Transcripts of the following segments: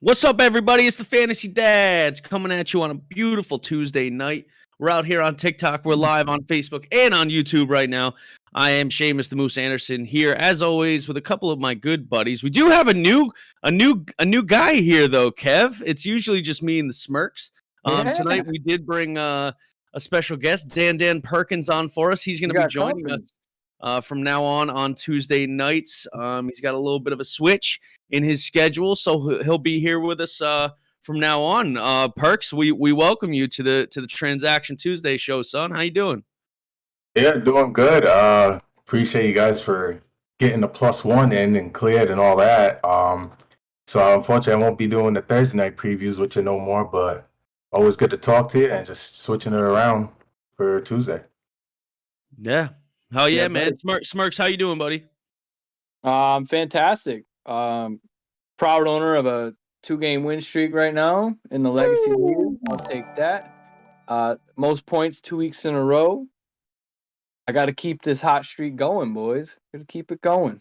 What's up, everybody? It's the Fantasy Dads coming at you on a beautiful Tuesday night. We're out here on TikTok. We're live on Facebook and on YouTube right now. I am Seamus the Moose Anderson here, as always, with a couple of my good buddies. We do have a new guy here, though, Kev. It's usually just me and the Smirks. Tonight we did bring a special guest, DanDan Perkins, on for us. He's going to be joining us from now on Tuesday nights. He's got a little bit of a switch in his schedule, so he'll be here with us from now on. Perks, we welcome you to the Transaction Tuesday show, son. How you doing? Yeah, doing good. Appreciate you guys for getting the +1 in and cleared and all that. So unfortunately, I won't be doing the Thursday night previews with you no more, but always good to talk to you and just switching it around for Tuesday. Yeah. Hell yeah, man. Smirks, how you doing, buddy? Fantastic. Proud owner of a 2-game win streak right now in the Legacy League. I'll take that. Most points 2 weeks in a row. I got to keep this hot streak going, boys. Got to keep it going.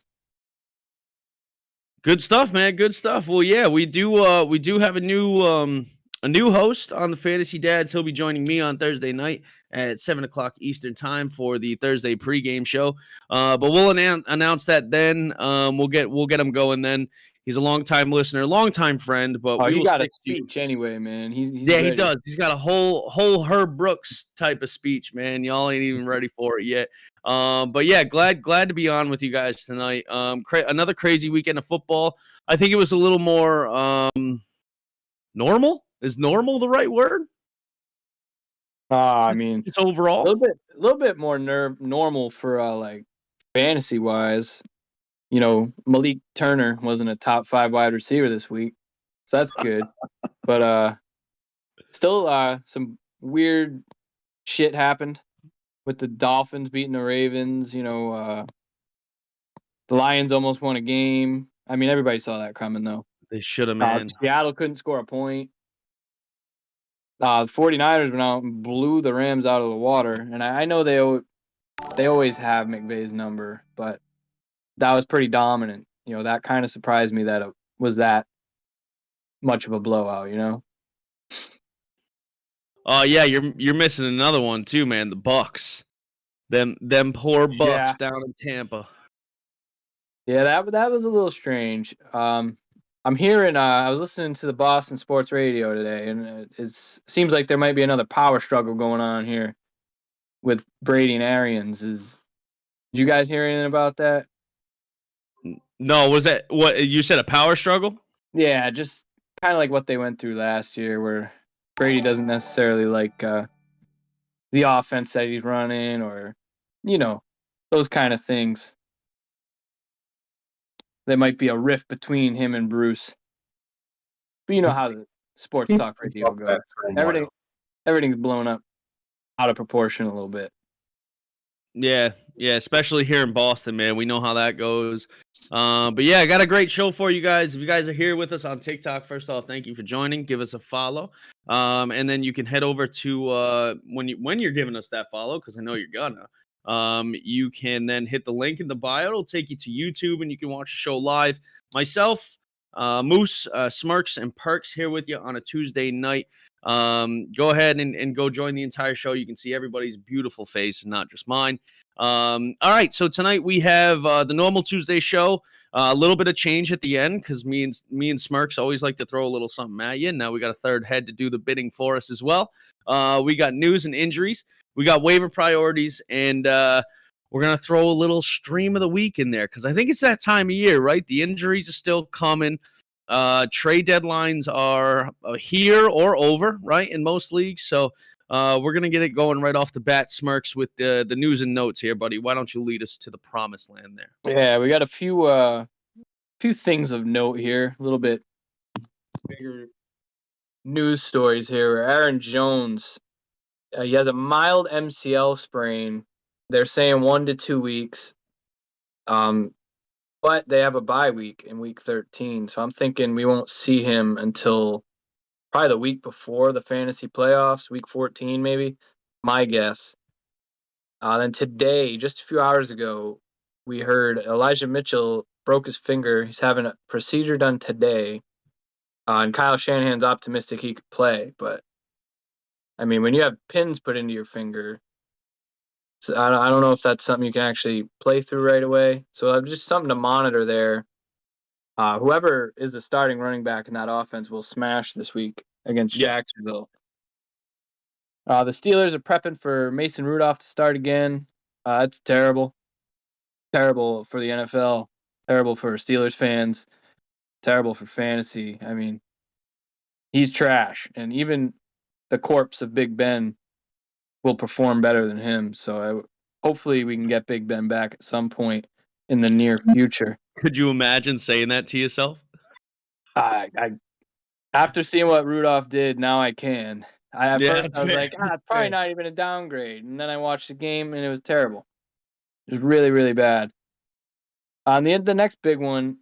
Good stuff, man. Good stuff. Well, yeah, we do have a new host on the Fantasy Dads. He'll be joining me on Thursday night at 7:00 Eastern time for the Thursday pregame show. But we'll announce that then. We'll get him going then. He's a longtime listener, longtime friend. But he got a speech anyway, man. He's ready. He does. He's got a whole Herb Brooks type of speech, man. Y'all ain't even ready for it yet. But yeah, glad to be on with you guys tonight. Another crazy weekend of football. I think it was a little more normal. Is normal the right word? I mean, it's overall a little bit more normal for like fantasy wise. You know, Malik Turner wasn't a top 5 wide receiver this week, so that's good. But still, some weird shit happened with the Dolphins beating the Ravens. You know, the Lions almost won a game. I mean, everybody saw that coming, though. They should have, man. Seattle couldn't score a point. The 49ers went out and blew the Rams out of the water. And I know they always have McVay's number, but that was pretty dominant. You know, that kind of surprised me that it was that much of a blowout, you know? Yeah, you're missing another one too, man. The Bucks. Them poor Bucks down in Tampa. Yeah, that was a little strange. I'm hearing, I was listening to the Boston Sports Radio today, and it seems like there might be another power struggle going on here with Brady and Arians. Did you guys hear anything about that? No, was that what you said, a power struggle? Yeah, just kind of like what they went through last year, where Brady doesn't necessarily like the offense that he's running, or, you know, those kind of things. There might be a rift between him and Bruce. But you know how the sports talk radio goes. Everything's blown up out of proportion a little bit. Yeah, especially here in Boston, man. We know how that goes. But yeah, I got a great show for you guys. If you guys are here with us on TikTok, first off, thank you for joining. Give us a follow. And then you can head over to when you're giving us that follow, because I know you're gonna. You can then hit the link in the bio. It'll take you to YouTube, and you can watch the show live. Myself, Moose, Smirks, and Perks here with you on a Tuesday night. Go ahead and go join the entire show. You can see everybody's beautiful face and not just mine. All right, so tonight we have the normal Tuesday show. A little bit of change at the end because me and Smirks always like to throw a little something at you. Now we got a third head to do the bidding for us as well. We got news and injuries. We got waiver priorities, and we're going to throw a little stream of the week in there because I think it's that time of year, right? The injuries are still coming. Trade deadlines are here or over, right, in most leagues. So we're going to get it going right off the bat, Smirks, with the news and notes here, buddy. Why don't you lead us to the promised land there? Yeah, we got a few things of note here, a little bit bigger news stories here. Aaron Jones, he has a mild MCL sprain. They're saying 1 to 2 weeks. But they have a bye week in week 13. So I'm thinking we won't see him until probably the week before the fantasy playoffs, week 14 maybe, my guess. Then today, just a few hours ago, we heard Elijah Mitchell broke his finger. He's having a procedure done today. And Kyle Shanahan's optimistic he could play, but I mean, when you have pins put into your finger, I don't know if that's something you can actually play through right away. So just something to monitor there. Whoever is the starting running back in that offense will smash this week against Jacksonville. The Steelers are prepping for Mason Rudolph to start again. It's terrible. Terrible for the NFL. Terrible for Steelers fans. Terrible for fantasy. I mean, he's trash. And even the corpse of Big Ben will perform better than him. So hopefully we can get Big Ben back at some point in the near future. Could you imagine saying that to yourself? I after seeing what Rudolph did, now I can. At first I was like, it's probably not even a downgrade. And then I watched the game, and it was terrible. It was really, really bad. The next big one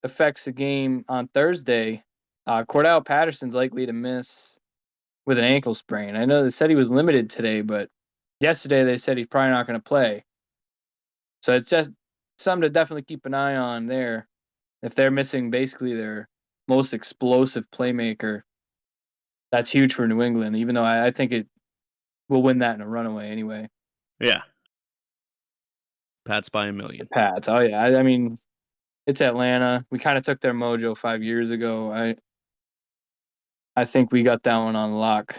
affects the game on Thursday. Cordell Patterson's likely to miss with an ankle sprain. I know they said he was limited today, but yesterday they said he's probably not going to play. So it's just something to definitely keep an eye on there. If they're missing basically their most explosive playmaker, that's huge for New England, even though I think it will win that in a runaway anyway. Yeah. Pats by a million. Pats. Oh, yeah. I mean, it's Atlanta. We kind of took their mojo 5 years ago. I think we got that one on lock.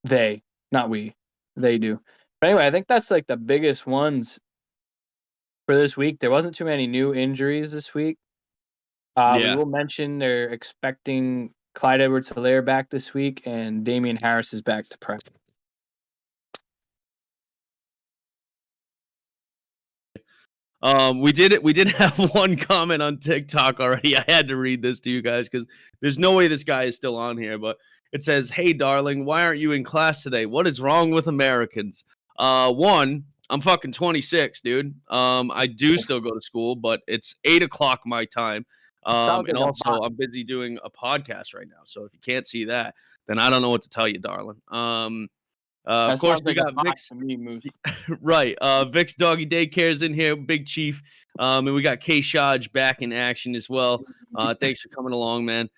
They, not we. They do. But anyway, I think that's like the biggest ones for this week. There wasn't too many new injuries this week. We will mention they're expecting Clyde Edwards-Helaire back this week, and Damian Harris is back to practice. We did have one comment on TikTok already. I had to read this to you guys because there's no way this guy is still on here, but it says, "Hey darling, why aren't you in class today? What is wrong with Americans?" One, I'm fucking 26, dude. I do still go to school, but it's 8:00 my time. And also I'm busy doing a podcast right now. So if you can't see that, then I don't know what to tell you, darling. Of course, we got Vic's. Right. Vic's Doggy Daycare's in here, Big Chief. And we got K Shaj back in action as well. Thanks for coming along, man.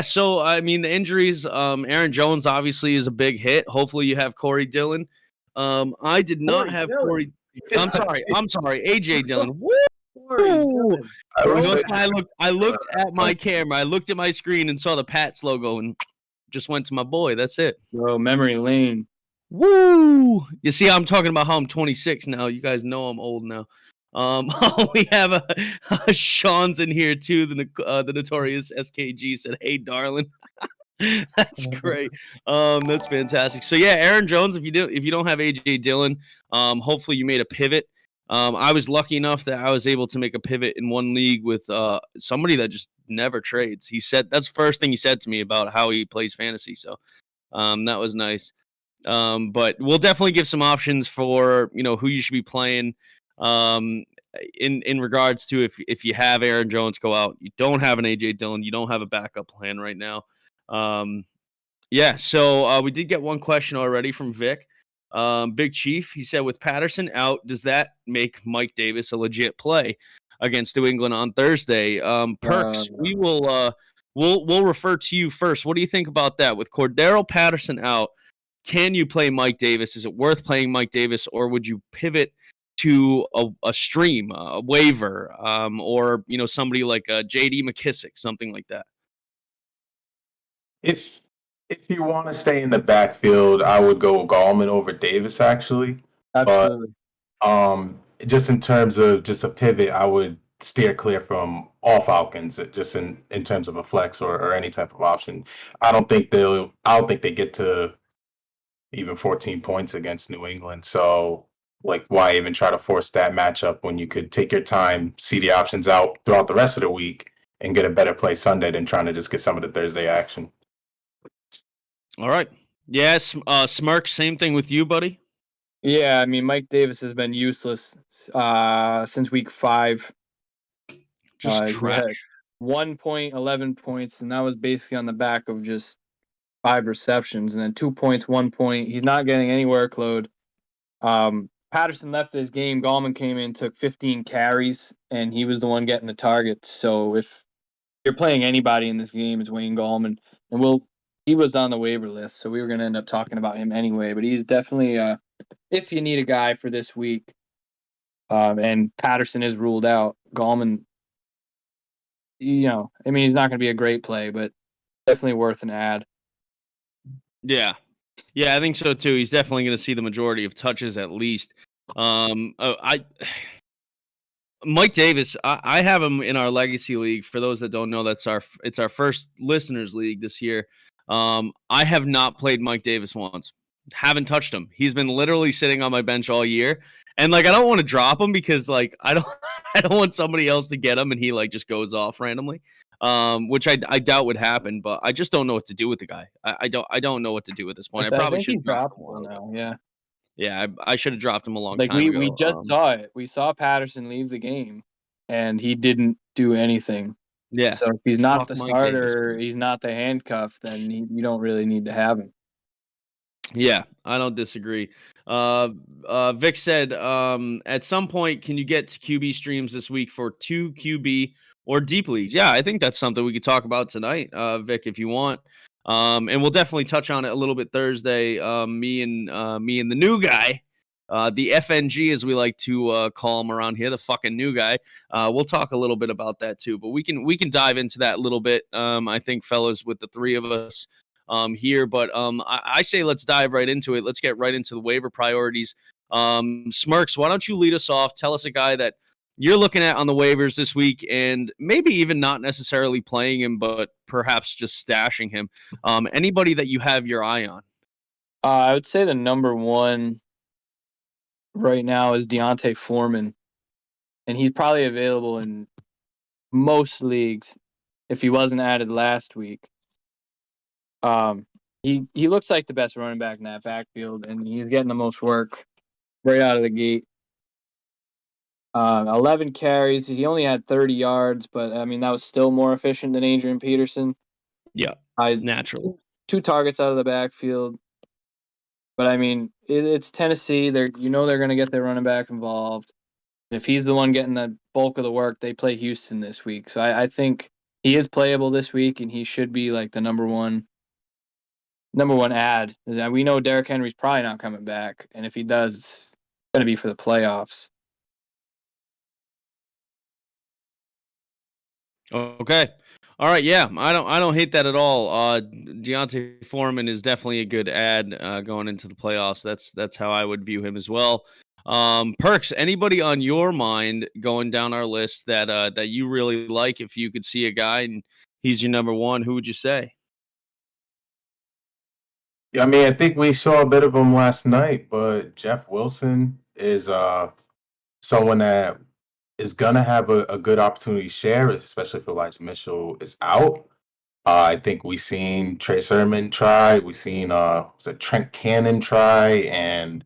So I mean the injuries, Aaron Jones obviously is a big hit. Hopefully you have Corey Dillon. I did not have Corey. I'm sorry, AJ Dillon. Woo! I looked at my camera, I looked at my screen and saw the Pats logo and just went to my boy. That's it. Bro, memory lane. Woo! You see, I'm talking about how I'm 26 now. You guys know I'm old now. We have Sean's in here too. The notorious SKG said, "Hey, darling." That's great. That's fantastic. So yeah, Aaron Jones. If you don't have AJ Dillon, hopefully you made a pivot. I was lucky enough that I was able to make a pivot in one league with somebody that just never trades. He said that's the first thing he said to me about how he plays fantasy. So that was nice. But we'll definitely give some options for who you should be playing. In regards to if you have Aaron Jones go out, you don't have an AJ Dillon, you don't have a backup plan right now. So we did get one question already from Vic. Big Chief, he said, with Patterson out, does that make Mike Davis a legit play against New England on Thursday? Perks, we will we'll refer to you first. What do you think about that? With Cordero Patterson out, can you play Mike Davis? Is it worth playing Mike Davis, or would you pivot to a stream, a waiver, or somebody like J.D. McKissick, something like that? If you want to stay in the backfield, I would go Gallman over Davis, actually. Absolutely. But just in terms of just a pivot, I would steer clear from all Falcons, just in terms of a flex or any type of option. I don't think they get to even 14 points against New England. So, why even try to force that matchup when you could take your time, see the options out throughout the rest of the week, and get a better play Sunday than trying to just get some of the Thursday action. All right. Yes, Smirks, same thing with you, buddy. Yeah, I mean, Mike Davis has been useless since week 5. Just trash. 1 point, 11 points, and that was basically on the back of just 5 receptions, and then 2 points, 1 point. He's not getting any workload. Patterson left this game. Gallman came in, took 15 carries, and he was the one getting the targets. So if you're playing anybody in this game, it's Wayne Gallman. And he was on the waiver list, so we were going to end up talking about him anyway. But he's definitely, if you need a guy for this week, and Patterson is ruled out, Gallman, he's not going to be a great play, but definitely worth an ad. Yeah. Yeah, I think so too. He's definitely going to see the majority of touches at least. Mike Davis, I have him in our legacy league. For those that don't know, it's our first listeners league this year. I have not played Mike Davis once. Haven't touched him. He's been literally sitting on my bench all year. And I don't want to drop him because I don't want somebody else to get him and he just goes off randomly. Which I doubt would happen, but I just don't know what to do with the guy. I don't know what to do at this point. I probably should drop him now. Yeah. Yeah, I should have dropped him a long time ago. We just saw it. We saw Patterson leave the game, and he didn't do anything. Yeah. So if he's not the starter, he's not the handcuff, then you don't really need to have him. Yeah, I don't disagree. Vic said, at some point, can you get to QB streams this week for 2 QB or deep leagues? Yeah, I think that's something we could talk about tonight, Vic, if you want. And we'll definitely touch on it a little bit Thursday. Me and the new guy, the FNG as we like to call him around here, the fucking new guy. We'll talk a little bit about that too, but we can dive into that a little bit. I think, fellas, with the three of us here, but I say let's dive right into it. Let's get right into the waiver priorities. Smirks, why don't you lead us off? Tell us a guy that you're looking at on the waivers this week, and maybe even not necessarily playing him, but perhaps just stashing him. Anybody that you have your eye on? I would say the number one right now is D'Onta Foreman, and he's probably available in most leagues if he wasn't added last week. He looks like the best running back in that backfield, and he's getting the most work right out of the gate. 11 carries. He only had 30 yards, but that was still more efficient than Adrian Peterson. Yeah, naturally. 2 targets out of the backfield. But it's Tennessee. They're going to get their running back involved. And if he's the one getting the bulk of the work, they play Houston this week. So I think he is playable this week, and he should be the number one ad. We know Derrick Henry's probably not coming back, and if he does, it's going to be for the playoffs. Okay. All right. Yeah, I don't hate that at all. D'Onta Foreman is definitely a good ad going into the playoffs. That's how I would view him as well. Perks, anybody on your mind going down our list that you really like? If you could see a guy and he's your number one, who would you say? Yeah, I think we saw a bit of him last night, but Jeff Wilson is someone that is gonna have a good opportunity share, especially if Elijah Mitchell is out. I think we've seen Trey Sermon try. We've seen Trent Cannon try, and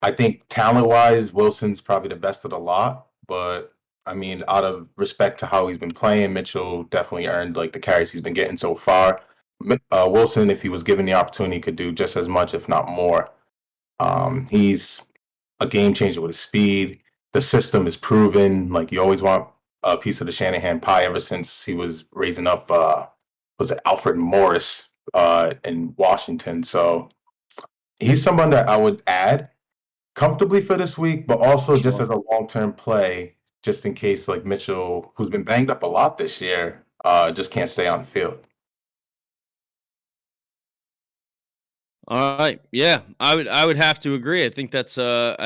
I think talent-wise, Wilson's probably the best of the lot. But out of respect to how he's been playing, Mitchell definitely earned the carries he's been getting so far. Wilson, if he was given the opportunity, could do just as much, if not more. He's a game changer with his speed. The system is proven. You always want a piece of the Shanahan pie ever since he was raising up, was it Alfred Morris in Washington. So he's someone that I would add comfortably for this week, but also just as a long-term play, just in case Mitchell, who's been banged up a lot this year, just can't stay on the field. All right. Yeah, I would have to agree. I think that's a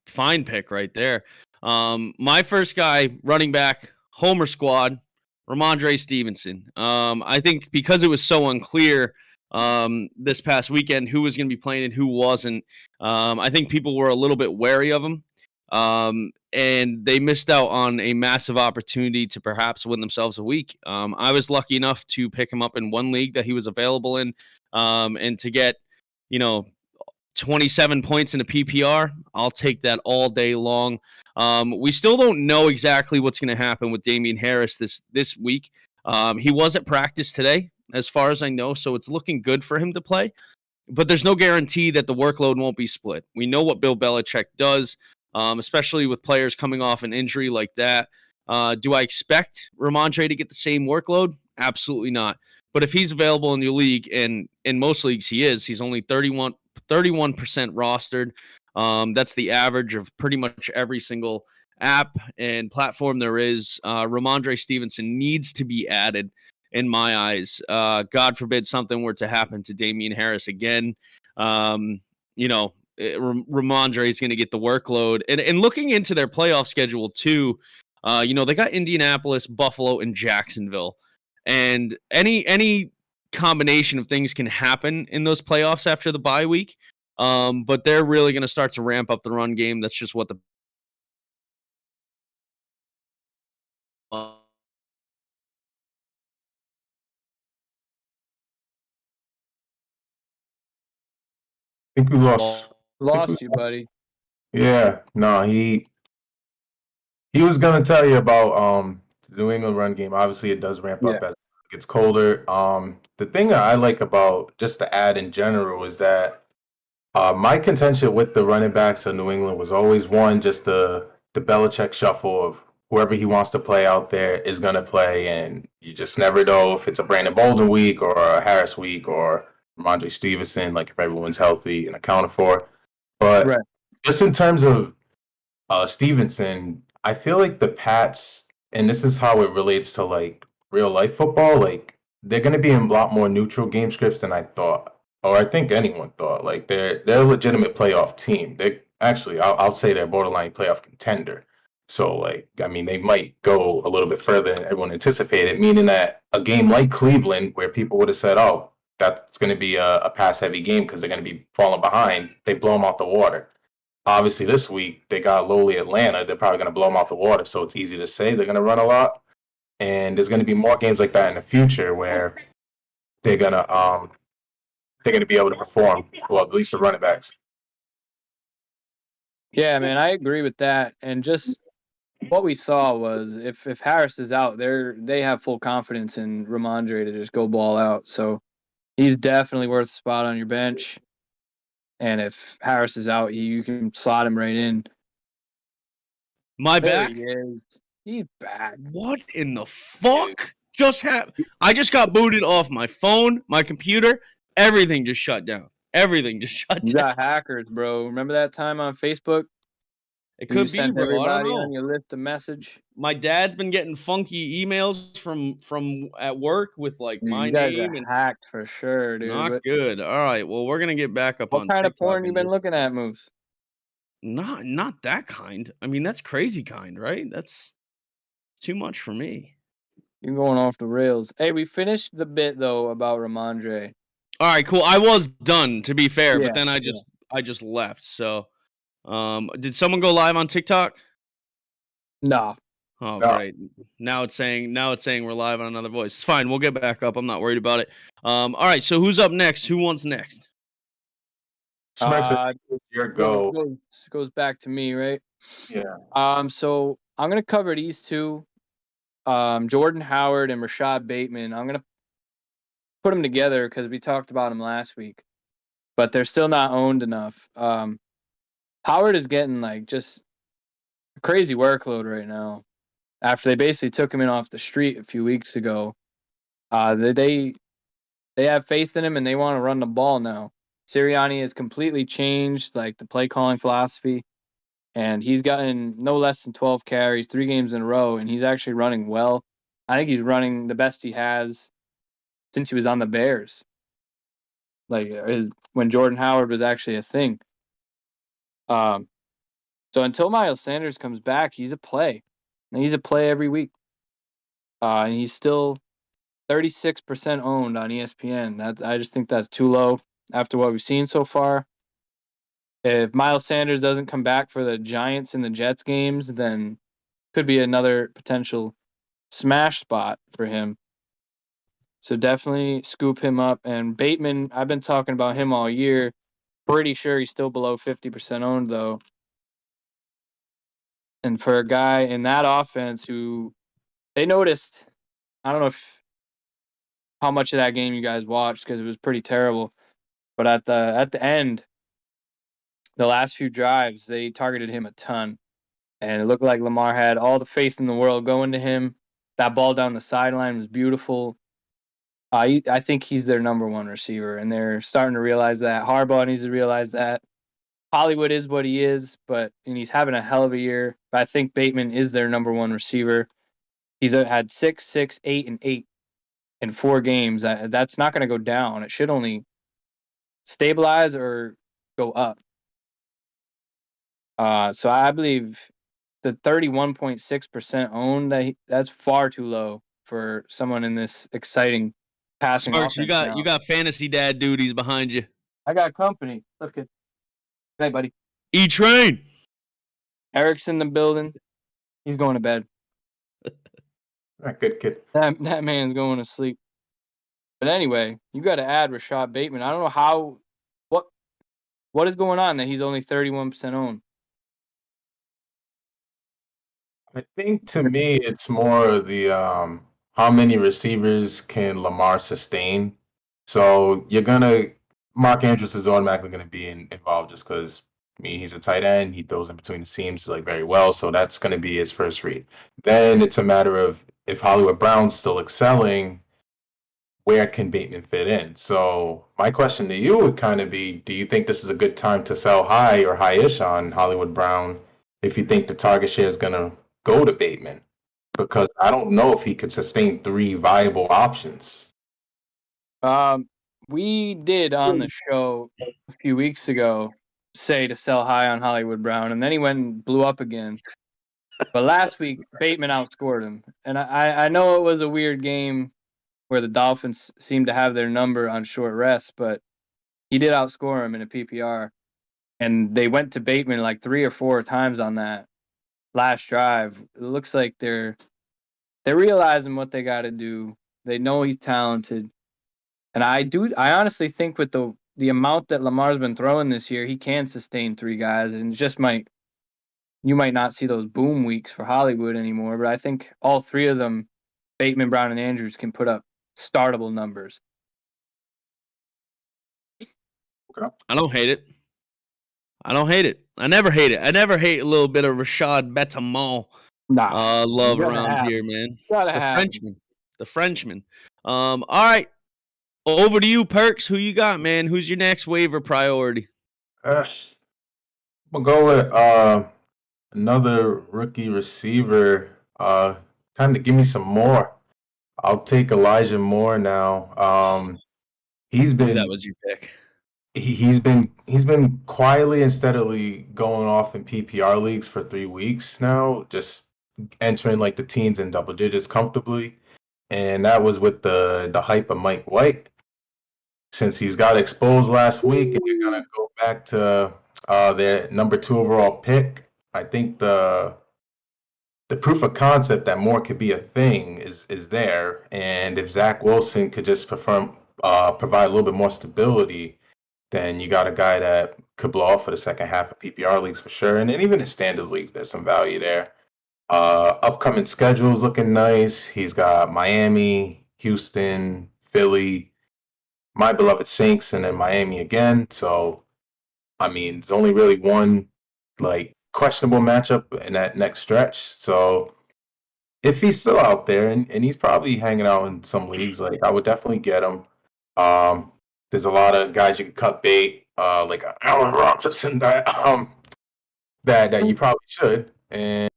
fine pick right there. My first guy, running back, Homer squad, Ramondre Stevenson. I think because it was so unclear this past weekend who was going to be playing and who wasn't, I think people were a little bit wary of him. And they missed out on a massive opportunity to perhaps win themselves a week. I was lucky enough to pick him up in one league that he was available in, and to get, 27 points in a PPR. I'll take that all day long. We still don't know exactly what's going to happen with Damian Harris this week. He was at practice today, as far as I know, so it's looking good for him to play. But there's no guarantee that the workload won't be split. We know what Bill Belichick does, especially with players coming off an injury like that. Do I expect Ramondre to get the same workload? Absolutely not. But if he's available in your league, and in most leagues he is, he's only 31% rostered. That's the average of pretty much every single app and platform there is. Ramondre Stevenson needs to be added in my eyes. God forbid something were to happen to Damian Harris again. Ramondre is going to get the workload. And looking into their playoff schedule too, they got Indianapolis, Buffalo, and Jacksonville. And any combination of things can happen in those playoffs after the bye week. But they're really going to start to ramp up the run game. That's just what the I think we lost. Lost you, buddy. Yeah, no, he was gonna tell you about the New England run game. Obviously, it does ramp up as it gets colder. The thing that I like about just the ad in general is that my contention with the running backs of New England was always one, just the Belichick shuffle of whoever he wants to play out there is gonna play, and you just never know if it's a Brandon Bolden week or a Harris week or Ramondre Stevenson, like if everyone's healthy and accounted for. But just in terms of Stevenson, I feel like the Pats, and this is how it relates to like real life football, like they're going to be in a lot more neutral game scripts than I thought, or I think anyone thought. Like they're a legitimate playoff team. They actually, I'll say they're borderline playoff contender. So like, I mean, they might go a little bit further than everyone anticipated, meaning that a game like Cleveland, where people would have said, "Oh, that's going to be a pass heavy game because they're going to be falling behind," they blow them out the water. Obviously, this week they got lowly Atlanta. They're probably going to blow them out the water, so it's easy to say they're going to run a lot. And there's going to be more games like that in the future where they're going to be able to perform. Well, at least the running backs. Yeah, man, I agree with that. And just what we saw was if Harris is out, they have full confidence in Ramondre to just go ball out. So he's definitely worth a spot on your bench. And if Harris is out, you can slot him right in. My back? He is. He's back. What in the fuck just happened? I just got booted off my phone, my computer. Everything just shut down. Everything just shut down. You got hackers, bro. Remember that time on Facebook? It could be, sent bro. everybody on your list a message. My dad's been getting funky emails from at work with like my you guys name are and hacked for sure, dude. not good. All right, well, we're gonna get back up on. What kind TikTok of porn you been looking at, Moose? Not that kind. I mean, that's crazy kind, right? That's too much for me. You're going off the rails. Hey, we finished the bit though about Ramondre. All right, cool. I was done, to be fair, but then I just left. So, did someone go live on TikTok? No. Oh, great. Now it's saying we're live on another voice. It's fine. We'll get back up. I'm not worried about it. All right. So who's up next? Who wants next? Smirks, your go. Goes back to me, right? Yeah. So I'm gonna cover these two. Jordan Howard and Rashad Bateman. I'm gonna put them together because we talked about them last week, but they're still not owned enough. Howard is getting like just a crazy workload right now. After they basically took him in off the street a few weeks ago, they have faith in him and they want to run the ball now. Sirianni has completely changed like the play calling philosophy, and he's gotten no less than 12 carries 3 games in a row, and he's actually running well. I think he's running the best he has since he was on the Bears. Like when Jordan Howard was actually a thing. So until Miles Sanders comes back, he's a play. And he's a play every week. And he's still 36% owned on ESPN. I just think that's too low after what we've seen so far. If Miles Sanders doesn't come back for the Giants and the Jets games, then could be another potential smash spot for him. So definitely scoop him up. And Bateman, I've been talking about him all year. Pretty sure he's still below 50% owned, though. And for a guy in that offense who they noticed, I don't know how much of that game you guys watched because it was pretty terrible. But at the end, the last few drives, they targeted him a ton. And it looked like Lamar had all the faith in the world going to him. That ball down the sideline was beautiful. I think he's their number one receiver, and they're starting to realize that. Harbaugh needs to realize that. Hollywood is what he is, and he's having a hell of a year. But I think Bateman is their number one receiver. He's had 6, 6, 8, and 8 in 4 games. That's not going to go down. It should only stabilize or go up. So I believe the 31.6% owned, that's far too low for someone in this exciting passing Smirks, offense. you got fantasy dad duties behind you. I got company. Look at, hey buddy. E-Train. Eric's in the building. He's going to bed. Good kid. That man's going to sleep. But anyway, you got to add Rashad Bateman. I don't know what is going on that he's only 31% owned. I think to me, it's more the how many receivers can Lamar sustain. So Mark Andrews is automatically gonna be involved just because he's a tight end. He throws in between the seams like very well, so that's gonna be his first read. Then it's a matter of if Hollywood Brown's still excelling, where can Bateman fit in? So my question to you would kind of be, do you think this is a good time to sell high or high-ish on Hollywood Brown if you think the target share is gonna go to Bateman? Because I don't know if he could sustain 3 viable options. We did on the show a few weeks ago say to sell high on Hollywood Brown, and then he went and blew up again. But last week, Bateman outscored him. And I know it was a weird game where the Dolphins seemed to have their number on short rest, but he did outscore him in a PPR. And they went to Bateman like 3 or 4 times on that last drive. It looks like they're realizing what they got to do. They know he's talented. And I honestly think with the amount that Lamar's been throwing this year, he can sustain 3 guys, and you might not see those boom weeks for Hollywood anymore, but I think all 3 of them, Bateman, Brown, and Andrews, can put up startable numbers. Okay. I don't hate it. I never hate it. I never hate a little bit of Rashad Bateman love around here, man. The Frenchman. All right. Over to you, Perks. Who you got, man? Who's your next waiver priority? We'll go with another rookie receiver. Kind of give me some more. I'll take Elijah Moore now. He's been that was your pick. He's been quietly and steadily going off in PPR leagues for 3 weeks now, just entering like the teens and double digits comfortably. And that was with the hype of Mike White. Since he's got exposed last week and you're gonna go back to their number 2 overall pick, I think the proof of concept that Moore could be a thing is there. And if Zach Wilson could just provide a little bit more stability, then you got a guy that could blow off for the second half of PPR leagues for sure. And then even in standard leagues, there's some value there. Upcoming schedule's looking nice. He's got Miami, Houston, Philly, my beloved Saints, and then Miami again. So, I mean, there's only really one like questionable matchup in that next stretch. So, if he's still out there, and he's probably hanging out in some leagues, like I would definitely get him. There's a lot of guys you can cut bait, like Allen Robinson, that you probably should. And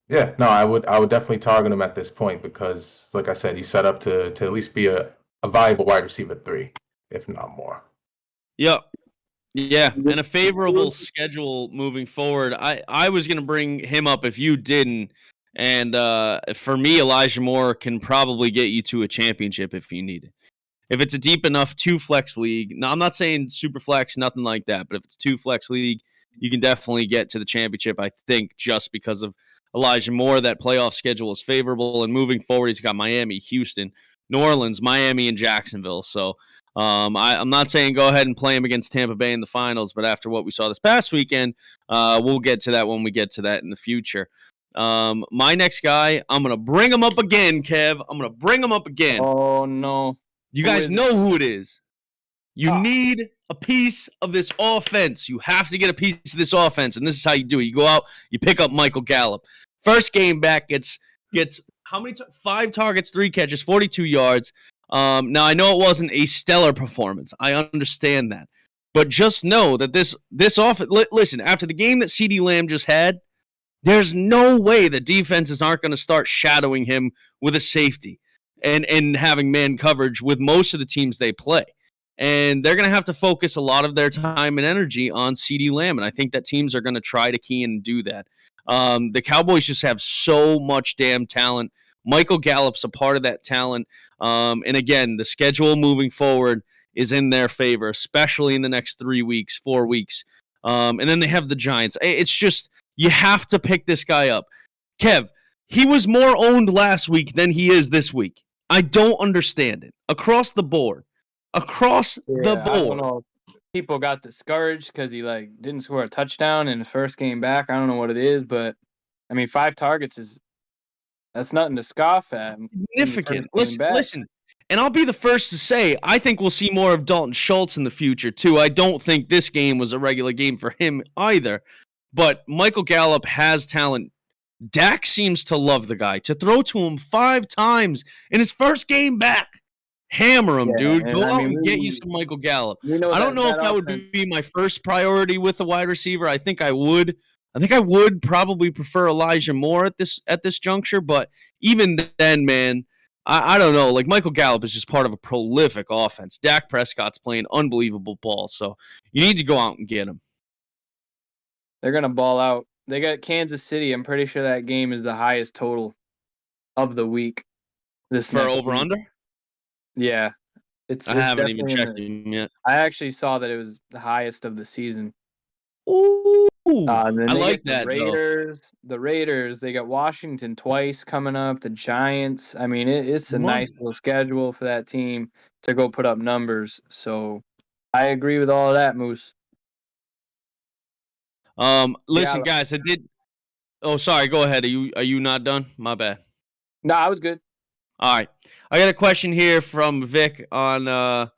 yeah, no, I would definitely target him at this point because, like I said, he's set up to at least be a valuable wide receiver 3, if not more. Yep. Yeah, and a favorable schedule moving forward. I was going to bring him up if you didn't. And for me, Elijah Moore can probably get you to a championship if you need it. If it's a deep enough 2-flex league, now I'm not saying super flex, nothing like that, but if it's a 2-flex league, you can definitely get to the championship, I think, just because of Elijah Moore. That playoff schedule is favorable, and moving forward, he's got Miami, Houston, New Orleans, Miami, and Jacksonville. So I'm not saying go ahead and play him against Tampa Bay in the finals, but after what we saw this past weekend, we'll get to that when we get to that in the future. My next guy, I'm going to bring him up again, Kev. I'm going to bring him up again. Oh, no. You guys know who it is. You need a piece of this offense. You have to get a piece of this offense, and this is how you do it. You go out, you pick up Michael Gallup. First game back gets how many 5 targets, 3 catches, 42 yards. Now I know it wasn't a stellar performance. I understand that. But just know that this offense, listen, after the game that CeeDee Lamb just had, there's no way that defenses aren't going to start shadowing him with a safety and having man coverage with most of the teams they play. And they're going to have to focus a lot of their time and energy on CeeDee Lamb. And I think that teams are going to try to key in and do that. The Cowboys just have so much damn talent. Michael Gallup's a part of that talent. And again, the schedule moving forward is in their favor, especially in the next 3 weeks, 4 weeks. And then they have the Giants. It's just, you have to pick this guy up. Kev, he was more owned last week than he is this week. I don't understand it. Across the board. Across the board. I don't know. People got discouraged because he didn't score a touchdown in his first game back. I don't know what it is, but I mean, 5 targets that's nothing to scoff at. Significant. Listen. And I'll be the first to say, I think we'll see more of Dalton Schultz in the future, too. I don't think this game was a regular game for him either. But Michael Gallup has talent. Dak seems to love the guy. To throw to him 5 times in his first game back. Hammer him, dude. Go out and get you some Michael Gallup. I don't know if that would be my first priority with a wide receiver. I think I would. I think I would probably prefer Elijah Moore at this juncture. But even then, man, I don't know. Michael Gallup is just part of a prolific offense. Dak Prescott's playing unbelievable ball. So you need to go out and get him. They're going to ball out. They got Kansas City. I'm pretty sure that game is the highest total of the week. For over-under? Yeah. I haven't even checked him yet. I actually saw that it was the highest of the season. Ooh. I like that. The Raiders, they got Washington twice coming up, the Giants. I mean, it's a nice little schedule for that team to go put up numbers. So I agree with all of that, Moose. Listen, guys, I did. Oh, sorry. Go ahead. Are you not done? My bad. No, I was good. All right. I got a question here from Vic on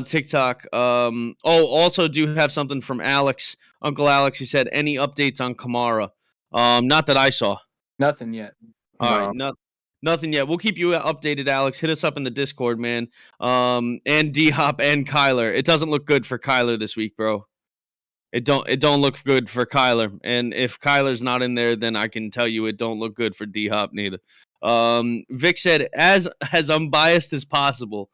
TikTok. Also do have something from Alex, Uncle Alex. He said, any updates on Kamara? Not that I saw. Nothing yet. All right. Nothing yet. We'll keep you updated, Alex. Hit us up in the Discord, man. And D-Hop and Kyler. It doesn't look good for Kyler this week, bro. It don't look good for Kyler. And if Kyler's not in there, then I can tell you it don't look good for D-Hop neither. Vic said, as unbiased as possible,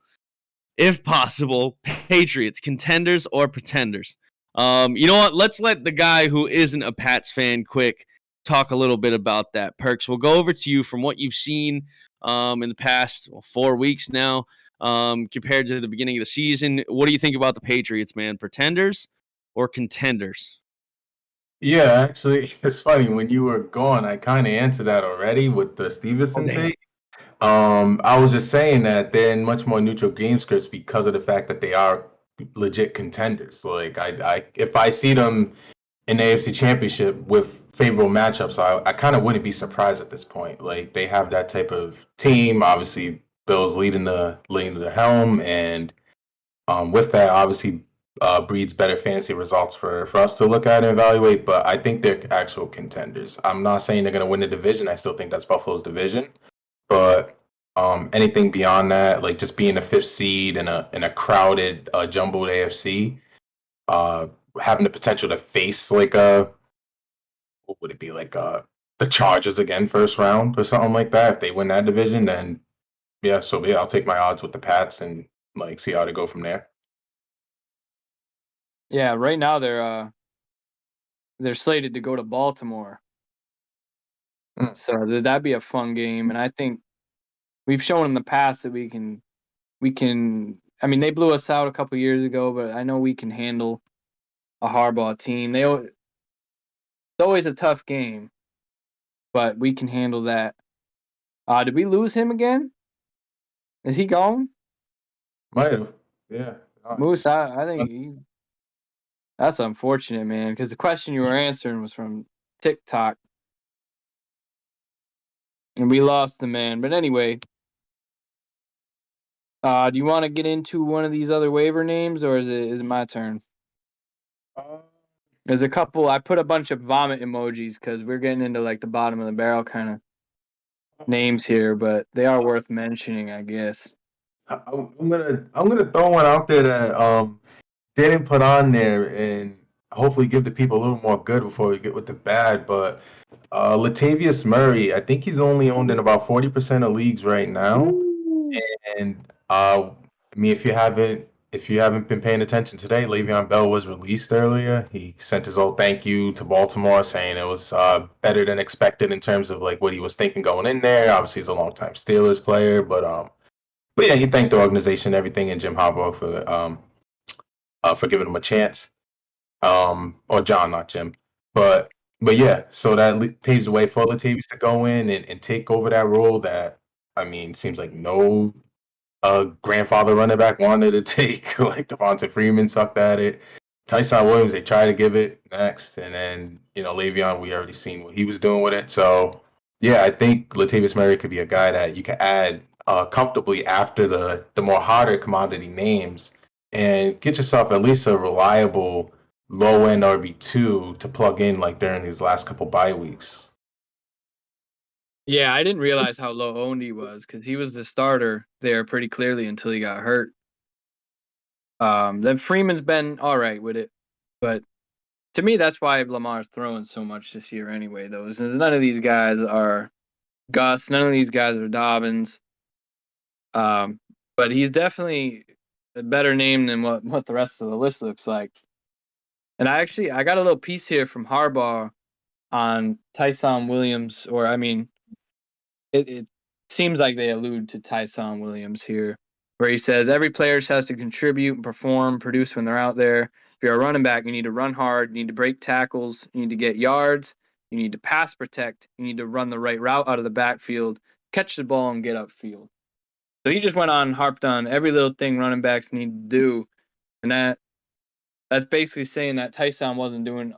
if possible, Patriots, contenders or pretenders. You know what? Let's let the guy who isn't a Pats fan quick talk a little bit about that. Perks, we'll go over to you from what you've seen in the past 4 weeks now compared to the beginning of the season. What do you think about the Patriots, man? Pretenders or contenders? Yeah, actually, it's funny. When you were gone, I kind of answered that already with the Stevenson take. I was just saying that they're in much more neutral game scripts because of the fact that they are legit contenders. If I see them in the AFC Championship with favorable matchups, I kind of wouldn't be surprised at this point. They have that type of team. Obviously, Bill's leading the helm, and with that, obviously, breeds better fantasy results for us to look at and evaluate. But I think they're actual contenders. I'm not saying they're going to win the division. I still think that's Buffalo's division. But anything beyond that, just being a 5th seed in a crowded, jumbled AFC, having the potential to face what would it be, the Chargers again first round or something like that. If they win that division, then I'll take my odds with the Pats and see how to go from there. Yeah, right now they're slated to go to Baltimore. So that'd be a fun game, and I think we've shown in the past that we can. I mean, they blew us out a couple years ago, but I know we can handle a Harbaugh team. It's always a tough game, but we can handle that. Did we lose him again? Is he gone? Might have, yeah. Moose, I think that's unfortunate, man, because the question you were answering was from TikTok. And we lost the man. But anyway, Do you want to get into one of these other waiver names, or is it my turn? There's a couple. I put a bunch of vomit emojis because we're getting into like the bottom of the barrel kind of names here, but they are worth mentioning, I guess. I'm gonna throw one out there that didn't put on there and hopefully give the people a little more good before we get with the bad. But Latavius Murray, I think he's only owned in about 40% of leagues right now. And I mean, if you haven't been paying attention today, Le'Veon Bell was released earlier. He sent his old thank you to Baltimore, saying it was better than expected in terms of like what he was thinking going in there. Obviously, he's a longtime Steelers player, but yeah, he thanked the organization, everything, and Jim Harbaugh for giving him a chance. Or John, not Jim, but yeah. So that paves the way for Latavius to go in and take over that role. That I mean, seems like no grandfather running back wanted to take. Like Devonta Freeman sucked at it. Tyson Williams, they tried to give it next, and then Le'Veon, we already seen what he was doing with it. So yeah, I think Latavius Murray could be a guy that you can add comfortably after the more harder commodity names, and get yourself at least a reliable low end RB2 to plug in like during these last couple bye weeks. Yeah, I didn't realize how low owned he was because he was the starter there pretty clearly until he got hurt. Then Freeman's been all right with it, but to me, that's why Lamar's throwing so much this year anyway, though, since none of these guys are Gus, none of these guys are Dobbins. But he's definitely a better name than what the rest of the list looks like. And I got a little piece here from Harbaugh on Tyson Williams, or I mean, it seems like they allude to Tyson Williams here, where he says every player has to contribute and perform, produce when they're out there. If you're a running back, you need to run hard, you need to break tackles, you need to get yards, you need to pass protect, you need to run the right route out of the backfield, catch the ball, and get upfield. So he just went on, harped on every little thing running backs need to do, and that's basically saying that Tyson wasn't doing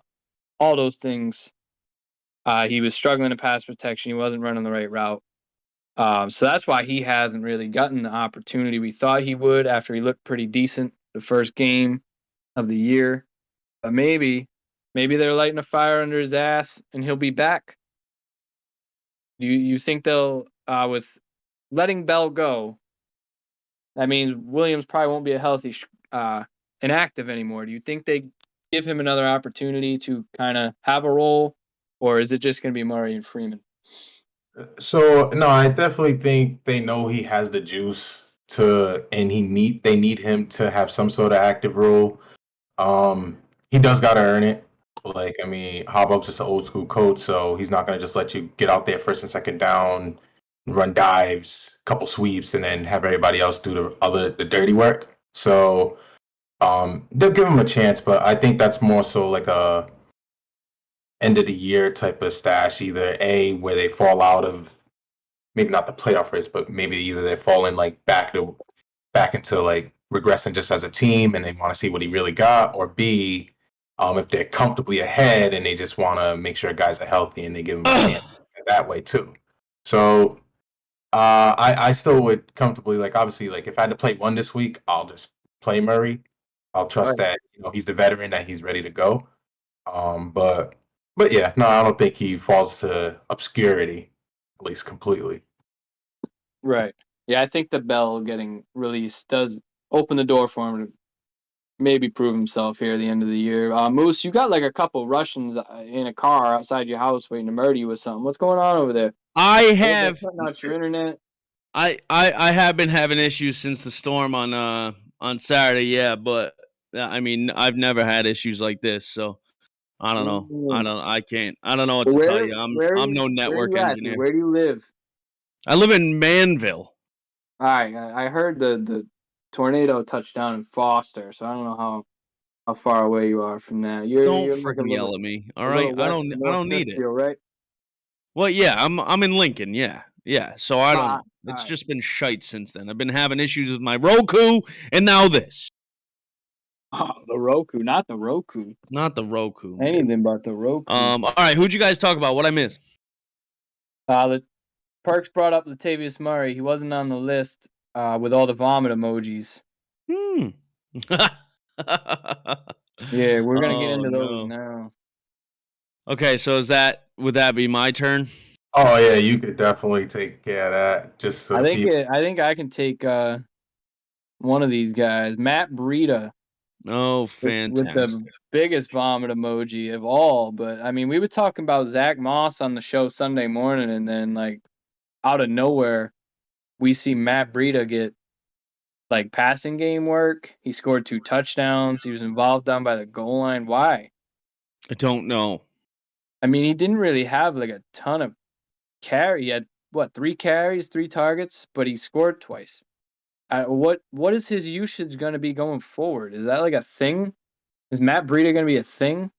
all those things. He was struggling to pass protection. He wasn't running the right route. So that's why he hasn't really gotten the opportunity we thought he would after he looked pretty decent the first game of the year. But maybe they're lighting a fire under his ass and he'll be back. Do you think they'll, with letting Bell go, that means Williams probably won't be a healthy inactive anymore. Do you think they give him another opportunity to kind of have a role, or is it just going to be Murray and Freeman? So no, I definitely think they know he has the juice and they need him to have some sort of active role. He does gotta earn it. Like, I mean, Harbaugh's just an old school coach, so he's not gonna just let you get out there first and second down, run dives, couple sweeps, and then have everybody else do the dirty work. So they'll give him a chance, but I think that's more so like a end of the year type of stash, either where they fall out of maybe not the playoff race, but maybe either they're falling like back into like regressing just as a team and they want to see what he really got, or B, if they're comfortably ahead and they just want to make sure guys are healthy and they give them a chance that way too. So I still would comfortably, like, obviously, like if I had to play one this week, I'll just play Murray. I'll trust that he's the veteran, that he's ready to go. But yeah, no, I don't think he falls to obscurity, at least completely. Right. Yeah, I think the Bell getting released does open the door for him to maybe prove himself here at the end of the year. Moose, you got like a couple Russians in a car outside your house waiting to murder you with something. What's going on over there? I have cutting out your internet. I have been having issues since the storm on Saturday, yeah, but I mean, I've never had issues like this, so I don't know. I don't know what to tell you. I'm no network engineer. Where do you live? I live in Manville. All right, I heard the tornado touched down in Foster, so I don't know how far away you are from that. Don't freaking yell at me. All right, I don't need it. Right? Well, yeah, I'm in Lincoln. Yeah. So I don't. It's just been shite since then. I've been having issues with my Roku, and now this. Oh, the Roku, not the Roku. Not the Roku. Anything but the Roku. All right, who'd you guys talk about? What I miss? The Perks brought up Latavius Murray. He wasn't on the list. with all the vomit emojis. Yeah, we're gonna get into those now. Okay, so would that be my turn? Oh yeah, you could definitely take care of that. Just so I the think people. I think I can take one of these guys, Matt Breida, Oh, with fantastic. the biggest vomit emoji of all. But I mean, we were talking about Zach Moss on the show Sunday morning, and then like out of nowhere, we see Matt Breida get like passing game work. He scored 2 touchdowns. He was involved down by the goal line. Why? I don't know. I mean, he didn't really have like a ton of carry. He had 3 carries, 3 targets, but he scored twice. What is his usage going to be going forward? Is that like a thing? Is Matt Breida going to be a thing?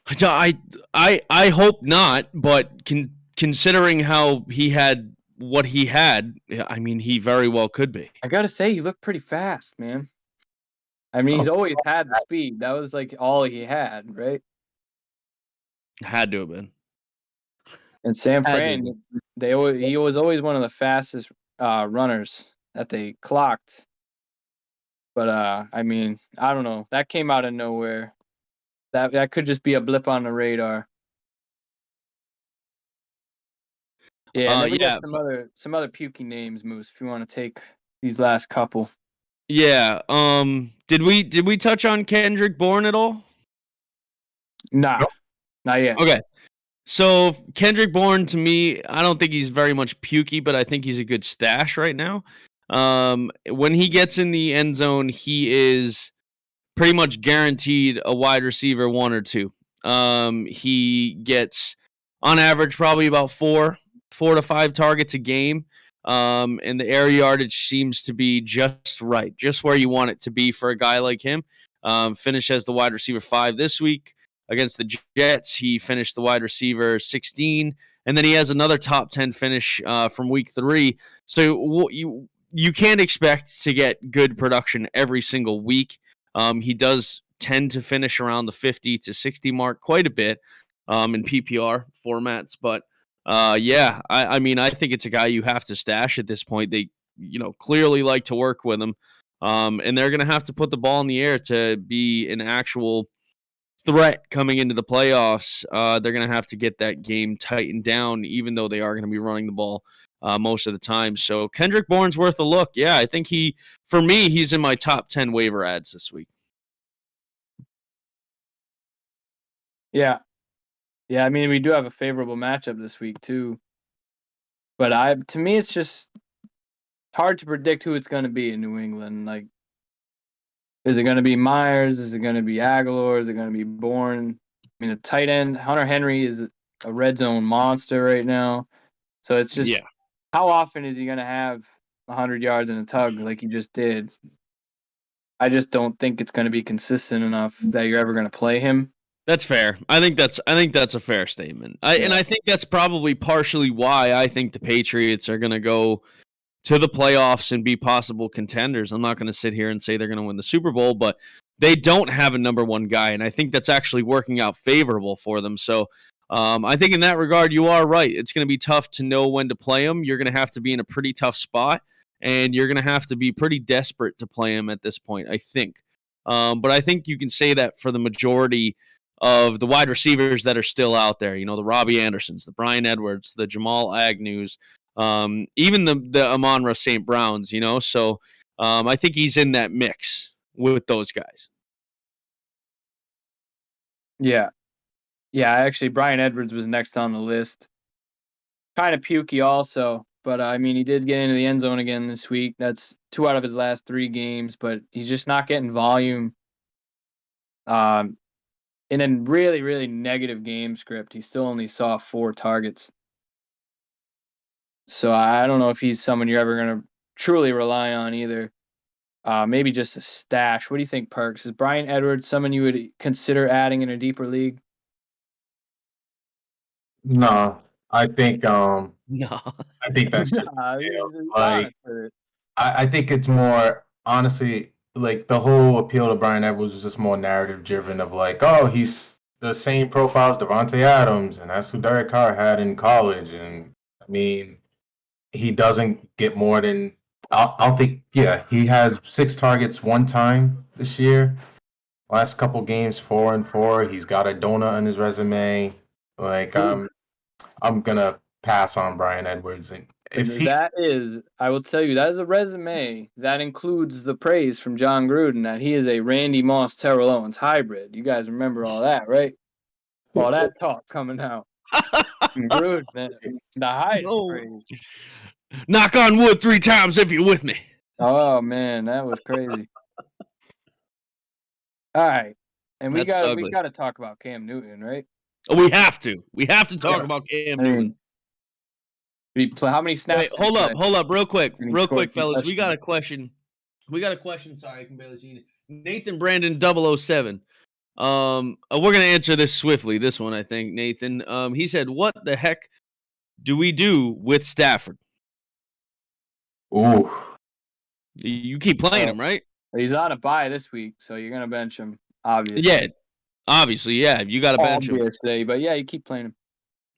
I hope not, but considering how he had what he had, I mean, he very well could be. I gotta say, he looked pretty fast, man. I mean, he's always had the speed. That was like all he had, right? Had to have been. And San Had to Fran, be. he was always one of the fastest runners that they clocked. But I mean, I don't know. That came out of nowhere. That could just be a blip on the radar. Yeah, and then we got some other pukey names, Moose, if you want to take these last couple. Yeah. Did we touch on Kendrick Bourne at all? Nah. Nope. Not yet. Okay. So Kendrick Bourne, to me, I don't think he's very much pukey, but I think he's a good stash right now. When he gets in the end zone, he is pretty much guaranteed a wide receiver 1 or 2. He gets on average probably about 4 to 5 targets a game. And the air yardage seems to be just right, just where you want it to be for a guy like him. Finished as the wide receiver 5 this week against the Jets. He finished the wide receiver 16, and then he has another top 10 finish from week 3. So you can't expect to get good production every single week. He does tend to finish around the 50 to 60 mark quite a bit in PPR formats, but yeah, I mean, I think it's a guy you have to stash at this point. They, clearly like to work with him, and they're going to have to put the ball in the air to be an actual threat coming into the playoffs. They're going to have to get that game tightened down, even though they are going to be running the ball most of the time. So Kendrick Bourne's worth a look. Yeah, I think for me, he's in my top 10 waiver ads this week. Yeah. Yeah, I mean, we do have a favorable matchup this week too. But to me, it's just hard to predict who it's going to be in New England. Like, is it going to be Myers? Is it going to be Aguilar? Is it going to be Bourne? I mean, the tight end, Hunter Henry, is a red zone monster right now. So it's just, how often is he going to have 100 yards and a tug like he just did? I just don't think it's going to be consistent enough that you're ever going to play him. That's fair. I think that's a fair statement. And I think that's probably partially why I think the Patriots are going to go to the playoffs and be possible contenders. I'm not going to sit here and say they're going to win the Super Bowl, but they don't have a number 1 guy, and I think that's actually working out favorable for them. So I think in that regard, you are right. It's going to be tough to know when to play him. You're going to have to be in a pretty tough spot, and you're going to have to be pretty desperate to play him at this point, I think. But I think you can say that for the majority of the wide receivers that are still out there, the Robbie Andersons, the Bryan Edwards, the Jamal Agnews, even the Amon-Ra St. Browns, so I think he's in that mix with those guys. Yeah. Actually, Bryan Edwards was next on the list. Kind of pukey also, but I mean, he did get into the end zone again this week. That's 2 out of his last 3 games, but he's just not getting volume. In a really, really negative game script, he still only saw 4 targets. So I don't know if he's someone you're ever going to truly rely on either. Maybe just a stash. What do you think, Perks? Is Bryan Edwards someone you would consider adding in a deeper league? No, I think No. I think that's just I think it's more honestly like the whole appeal to Bryan Edwards was just more narrative driven of like, oh, he's the same profile as Devonta Adams, and that's who Derek Carr had in college. And I mean, he doesn't get more than I'll think. Yeah, he has 6 targets one time this year. Last couple games, 4-4. He's got a donut on his resume. Like I'm gonna pass on Brian Edwards, and if he I will tell you, that is a resume that includes the praise from John Gruden that he is a Randy Moss, Terrell Owens hybrid. You guys remember all that, right? All that talk coming out. Gruden, man, the highest No. praise. Knock on wood 3 times if you're with me. Oh man, that was crazy. All right, and we That's got ugly. to talk about Cam Newton, right? Oh, we have to. We have to talk about Cam Newton. How many snaps? Wait, hold up, real quick, fellas. touchdowns. We got a question. Sorry, I can barely see it. Nathan Brandon 007. We're gonna answer this swiftly. This one, I think, Nathan. He said, "What the heck do we do with Stafford?" ooh, You keep playing him, right? He's on a bye this week, so you're gonna bench him, obviously. Yeah, obviously, yeah. You got to bench him. Today, but yeah, you keep playing him.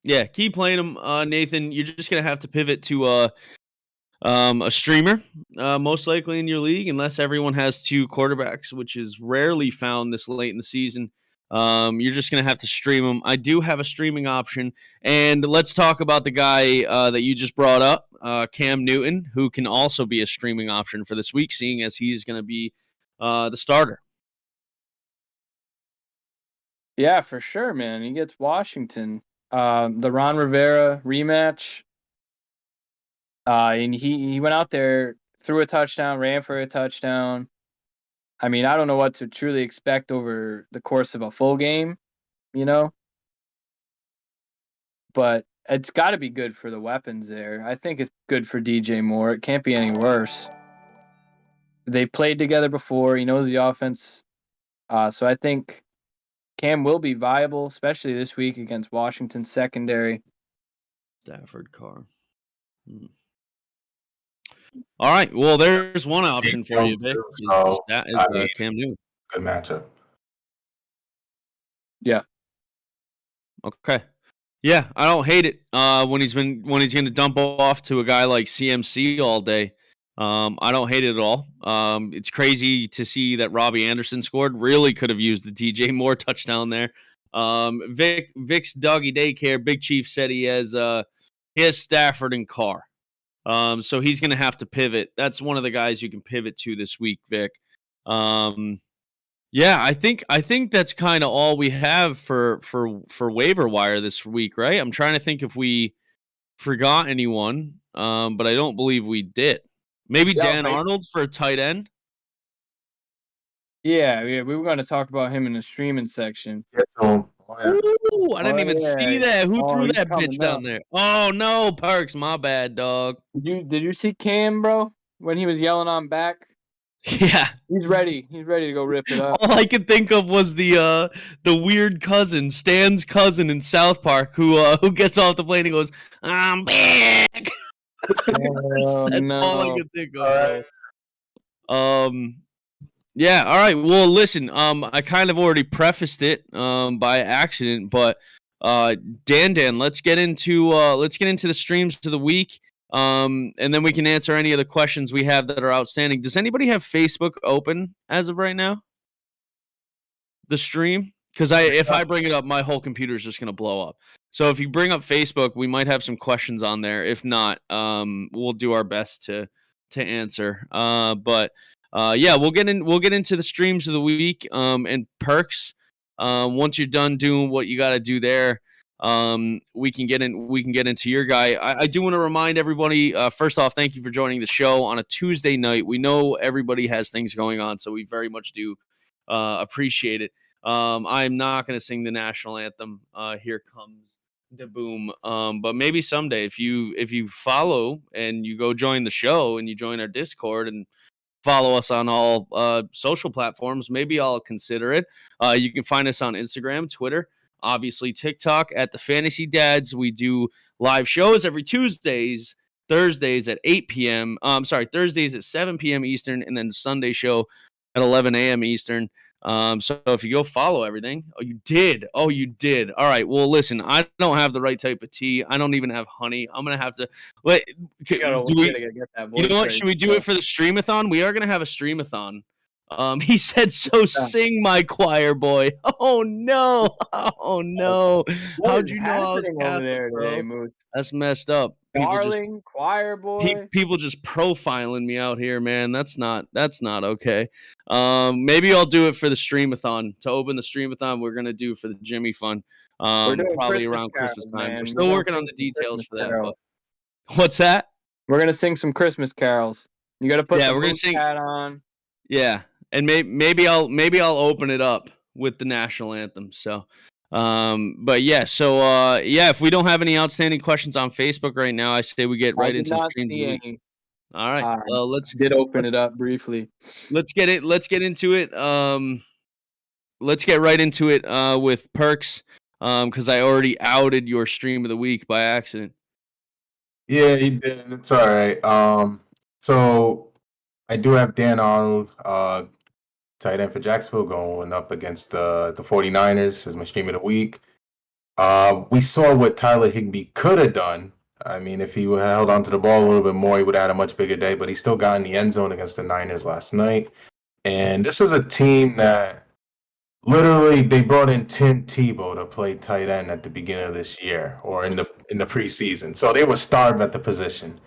Yeah, keep playing him, Nathan. You're just gonna have to pivot to a streamer, most likely in your league, unless everyone has 2 quarterbacks, which is rarely found this late in the season. You're just gonna have to stream them. I do have a streaming option, and let's talk about the guy that you just brought up, Cam Newton, who can also be a streaming option for this week, seeing as he's gonna be the starter. Yeah, for sure, man. He gets Washington. The Ron Rivera rematch. And he went out there, threw a touchdown, ran for a touchdown. I mean, I don't know what to truly expect over the course of a full game, you know? But it's got to be good for the weapons there. I think it's good for DJ Moore. It can't be any worse. They played together before. He knows the offense. So I think Cam will be viable, especially this week against Washington's secondary. Stafford Carr. All right. Well, there's one option for you, Vic. That is Cam Newton. Good matchup. Yeah. Okay. Yeah, I don't hate it. When he's going to dump off to a guy like CMC all day. I don't hate it at all. It's crazy to see that Robbie Anderson scored. Really could have used the DJ Moore touchdown there. Vic's doggy daycare. Big Chief said he has Stafford and Carr. So he's going to have to pivot. That's one of the guys you can pivot to this week, Vic. Yeah, I think that's kind of all we have for waiver wire this week, right? I'm trying to think if we forgot anyone, but I don't believe we did. Maybe Dan Arnold for a tight end. Yeah, we were going to talk about him in the streaming section. Ooh, I didn't even see that. Who threw that bitch down there? Oh no, Parks, my bad, dog. Did you see Cam, bro, when he was yelling on back? Yeah, he's ready. He's ready to go rip it up. All I could think of was the weird cousin, Stan's cousin in South Park, who gets off the plane and goes, "I'm back." That's all I could think of. Yeah, all right. Well, listen, I kind of already prefaced it by accident, but DanDan, let's get into the streams of the week. And then we can answer any of the questions we have that are outstanding. Does anybody have Facebook open as of right now? The stream? Because if I bring it up, my whole computer is just going to blow up. So if you bring up Facebook, we might have some questions on there. If not, we'll do our best to answer. But we'll get into the streams of the week and perks. Once you're done doing what you got to do there, we can get into your guy. I do want to remind everybody, first off, thank you for joining the show on a Tuesday night. We know everybody has things going on, so we very much do appreciate it. I'm not going to sing the national anthem. Here comes the boom. But maybe someday, if you follow and you go join the show and you join our Discord and follow us on all social platforms, maybe I'll consider it. You can find us on Instagram, Twitter, obviously TikTok at the Fantasy Dads. We do live shows every Thursdays at 8 p.m. Thursdays at 7 p.m. Eastern, and then Sunday show at 11 a.m. Eastern. So if you go follow everything, you did. All right. Well, listen, I don't have the right type of tea. I don't even have honey. I'm gonna have to You gotta get that voice you know what? right. Should we do it for the streamathon? We are gonna have a streamathon. He said, "So sing, my choir boy." Oh no! Oh no! How'd you know I was happening over there today, bro? Moose? That's messed up. Darling, choir boy. People just profiling me out here, man. That's not okay. Maybe I'll do it for the streamathon. To open the streamathon, we're gonna do for the Jimmy Fun. We're doing Probably Christmas around Christmas carols, time. man. We're still We're working gonna on the sing some details for Christmas that. carols. But what's that? We're gonna sing some Christmas carols. You gotta put the we're gonna Moose sing. hat on. Yeah, and maybe I'll open it up with the national anthem. So, but yeah, so if we don't have any outstanding questions on Facebook right now, I say we get right into the streams. Any. All right, well, let's open it up briefly. Let's get into it. Let's get right into it with Perks, because I already outed your stream of the week by accident. Yeah, he did. It's all right. So I do have Dan Arnold, tight end for Jacksonville, going up against the 49ers as my stream of the week. We saw what Tyler Higbee could have done. I mean, if he held onto the ball a little bit more, he would have had a much bigger day, but he still got in the end zone against the Niners last night. And this is a team that literally they brought in Tim Tebow to play tight end at the beginning of this year or in the preseason. So they were starved at the position.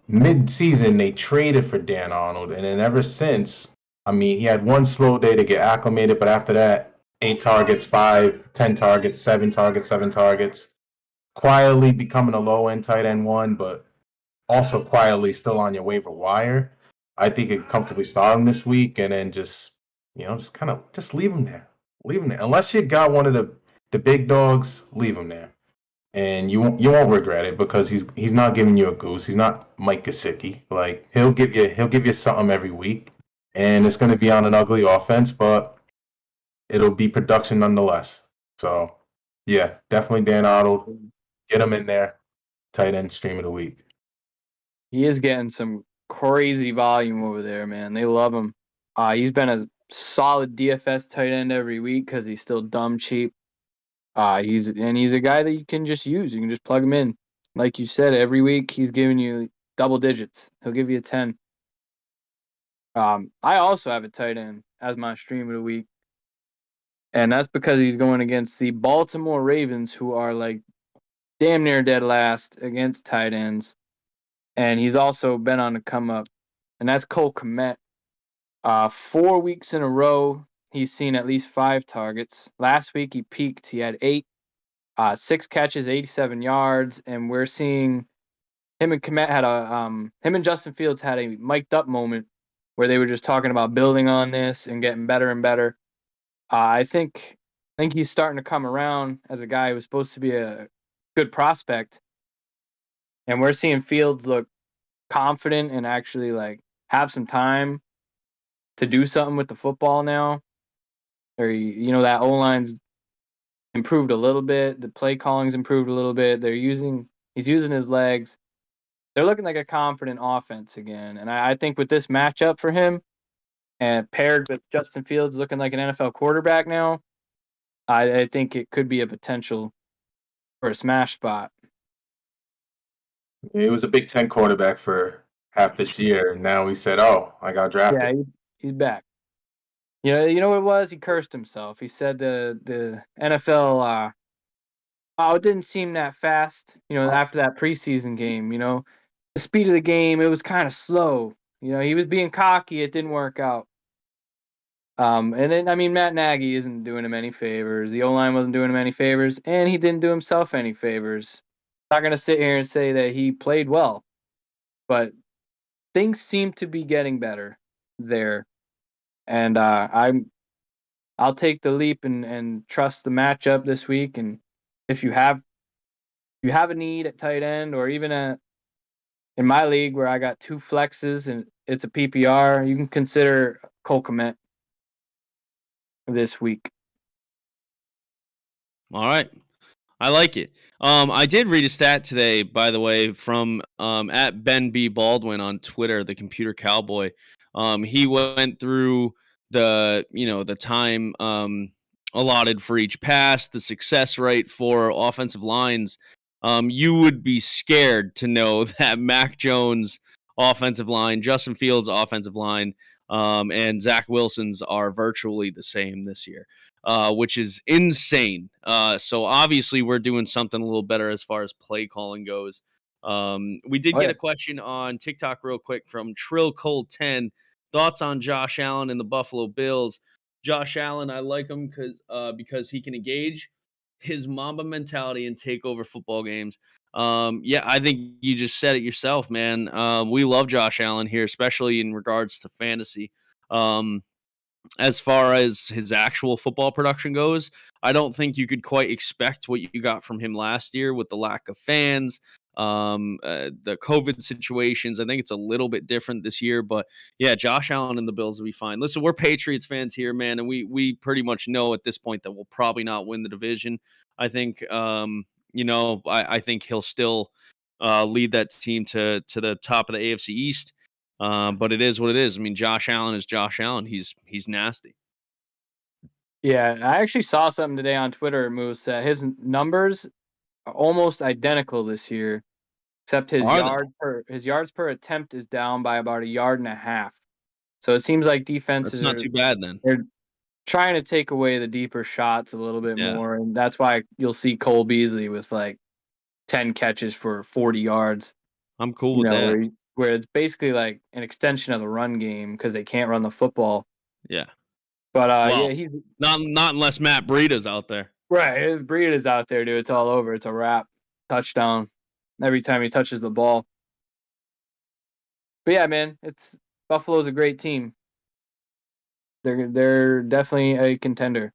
Mid-season, they traded for Dan Arnold, and then ever since, I mean, he had one slow day to get acclimated, but after that, 8 targets, 5, 10 targets, 7 targets, 7 targets. Quietly becoming a low-end tight end one, but also quietly still on your waiver wire. I think it comfortably start him this week, and then just leave him there. Leave him there. Unless you got one of the big dogs, leave him there. And you won't regret it because he's not giving you a goose. He's not Mike Gesicki. Like he'll give you something every week, and it's going to be on an ugly offense, but it'll be production nonetheless. So yeah, definitely Dan Arnold. Get him in there. Tight end stream of the week. He is getting some crazy volume over there, man. They love him. He's been a solid DFS tight end every week because he's still dumb cheap. He's a guy that you can just use. You can just plug him in. Like you said, every week he's giving you double digits. He'll give you a 10. I also have a tight end as my stream of the week. And that's because he's going against the Baltimore Ravens, who are like damn near dead last against tight ends. And he's also been on the come up. And that's Cole Kmet. 4 weeks in a row, he's seen at least 5 targets. Last week he peaked. He had 8, 6 catches, 87 yards, and we're seeing him and Kmet had him and Justin Fields had a mic'd up moment where they were just talking about building on this and getting better and better. I think he's starting to come around as a guy who was supposed to be a good prospect, and we're seeing Fields look confident and actually like have some time to do something with the football now. Or that O-line's improved a little bit. The play calling's improved a little bit. He's using his legs. They're looking like a confident offense again. And I think with this matchup for him, and paired with Justin Fields looking like an NFL quarterback now, I think it could be a potential for a smash spot. He was a Big Ten quarterback for half this year, and now he said, "Oh, I got drafted." Yeah, he's back. You know what it was? He cursed himself. He said the NFL, it didn't seem that fast. After that preseason game, the speed of the game, it was kind of slow. He was being cocky. It didn't work out. And then, I mean, Matt Nagy isn't doing him any favors. The O-line wasn't doing him any favors, and he didn't do himself any favors. I'm not going to sit here and say that he played well, but things seem to be getting better there. And I'll take the leap and trust the matchup this week. And if you have a need at tight end, or even in my league where I got 2 flexes and it's a PPR, you can consider Cole Kmet this week. All right. I like it. I did read a stat today, by the way, from at Ben B. Baldwin on Twitter, the Computer Cowboy. He went through the time allotted for each pass, the success rate for offensive lines, you would be scared to know that Mac Jones' offensive line, Justin Fields' offensive line, and Zach Wilson's are virtually the same this year, which is insane. So obviously we're doing something a little better as far as play calling goes. We did get a question on TikTok real quick from Trill Cold 10. Thoughts on Josh Allen and the Buffalo Bills? Josh Allen, I like him because he can engage his Mamba mentality and take over football games. Yeah, I think you just said it yourself, man. We love Josh Allen here, especially in regards to fantasy. As far as his actual football production goes, I don't think you could quite expect what you got from him last year with the lack of fans, the COVID situations. I think it's a little bit different this year, but yeah, Josh Allen and the Bills will be fine. Listen, we're Patriots fans here, man, and we pretty much know at this point that we'll probably not win the division. I think, I think he'll still lead that team to the top of the AFC East. But it is what it is. I mean, Josh Allen is Josh Allen. He's nasty. Yeah, I actually saw something today on Twitter, Moose, that his numbers are almost identical this year, except his yards per attempt is down by about 1.5 yards. So it seems like defenses That's not too bad then. They're trying to take away the deeper shots a little bit more, and that's why you'll see Cole Beasley with like 10 catches for 40 yards. I'm cool with that. Where it's basically like an extension of the run game because they can't run the football. Yeah. But he's not unless Matt Breida's out there. Right. If Breida's out there, dude, it's all over. It's a wrap. Touchdown every time he touches the ball. But yeah, man, Buffalo's a great team. They're definitely a contender.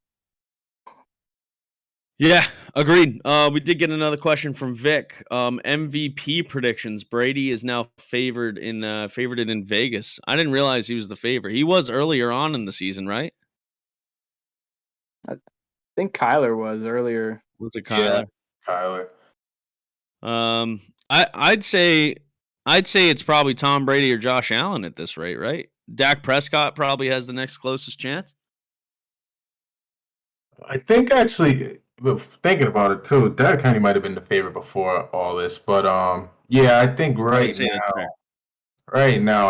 Yeah, agreed. We did get another question from Vic. MVP predictions. Brady is now favored in Vegas. I didn't realize he was the favorite. He was earlier on in the season, right? I think Kyler was earlier. Was it Kyler? Yeah, Kyler. I'd say it's probably Tom Brady or Josh Allen at this rate, right? Dak Prescott probably has the next closest chance. I think actually, thinking about it too, Derrick Henry might have been the favorite before all this, but yeah, I think right now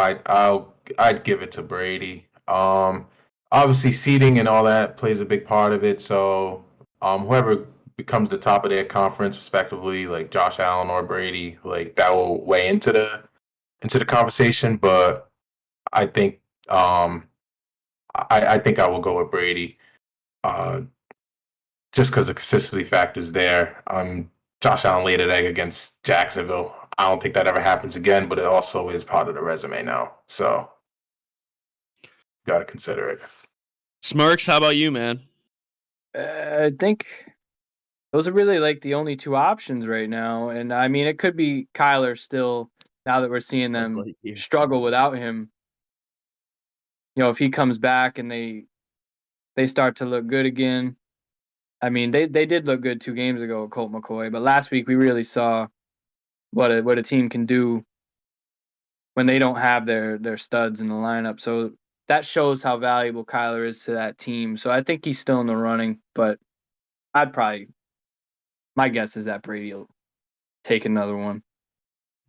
I'd give it to Brady. Obviously seeding and all that plays a big part of it. So whoever becomes the top of their conference, respectively, like Josh Allen or Brady, like that will weigh into the conversation. But I think I think I will go with Brady. Just because the consistency factor is there. Josh Allen laid an egg against Jacksonville. I don't think that ever happens again, but it also is part of the resume now. So, got to consider it. Smirks, how about you, man? I think those are really like the only two options right now. And I mean, it could be Kyler still, now that we're seeing them struggle without him. If he comes back and they start to look good again. I mean, they did look good 2 games ago with Colt McCoy, but last week we really saw what a team can do when they don't have their studs in the lineup. So that shows how valuable Kyler is to that team. So I think he's still in the running, but my guess is that Brady will take another one.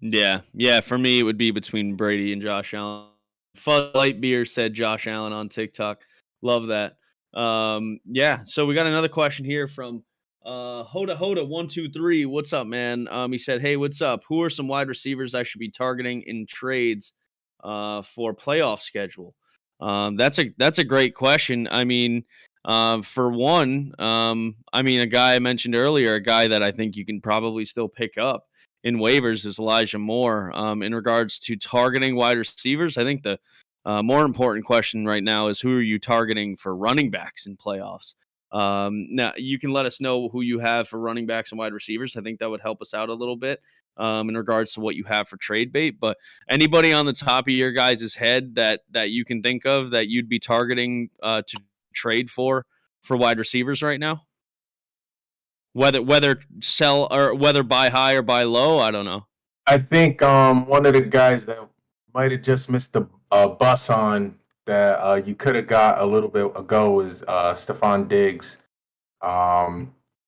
Yeah. For me, it would be between Brady and Josh Allen. Fuzz Lightbeer said Josh Allen on TikTok. Love that. Yeah, so we got another question here from Hoda123. What's up, man? He said, hey, what's up? Who are some wide receivers I should be targeting in trades for playoff schedule? That's a great question. I mean, for one, a guy I mentioned earlier, a guy that I think you can probably still pick up in waivers is Elijah Moore. In regards to targeting wide receivers, I think the more important question right now is who are you targeting for running backs in playoffs? Now, you can let us know who you have for running backs and wide receivers. I think that would help us out a little bit in regards to what you have for trade bait. But anybody on the top of your guys' head that you can think of that you'd be targeting to trade for wide receivers right now? Whether sell or whether buy high or buy low, I don't know. I think one of the guys that might have just missed the bus on that you could have got a little bit ago is Stephon Diggs.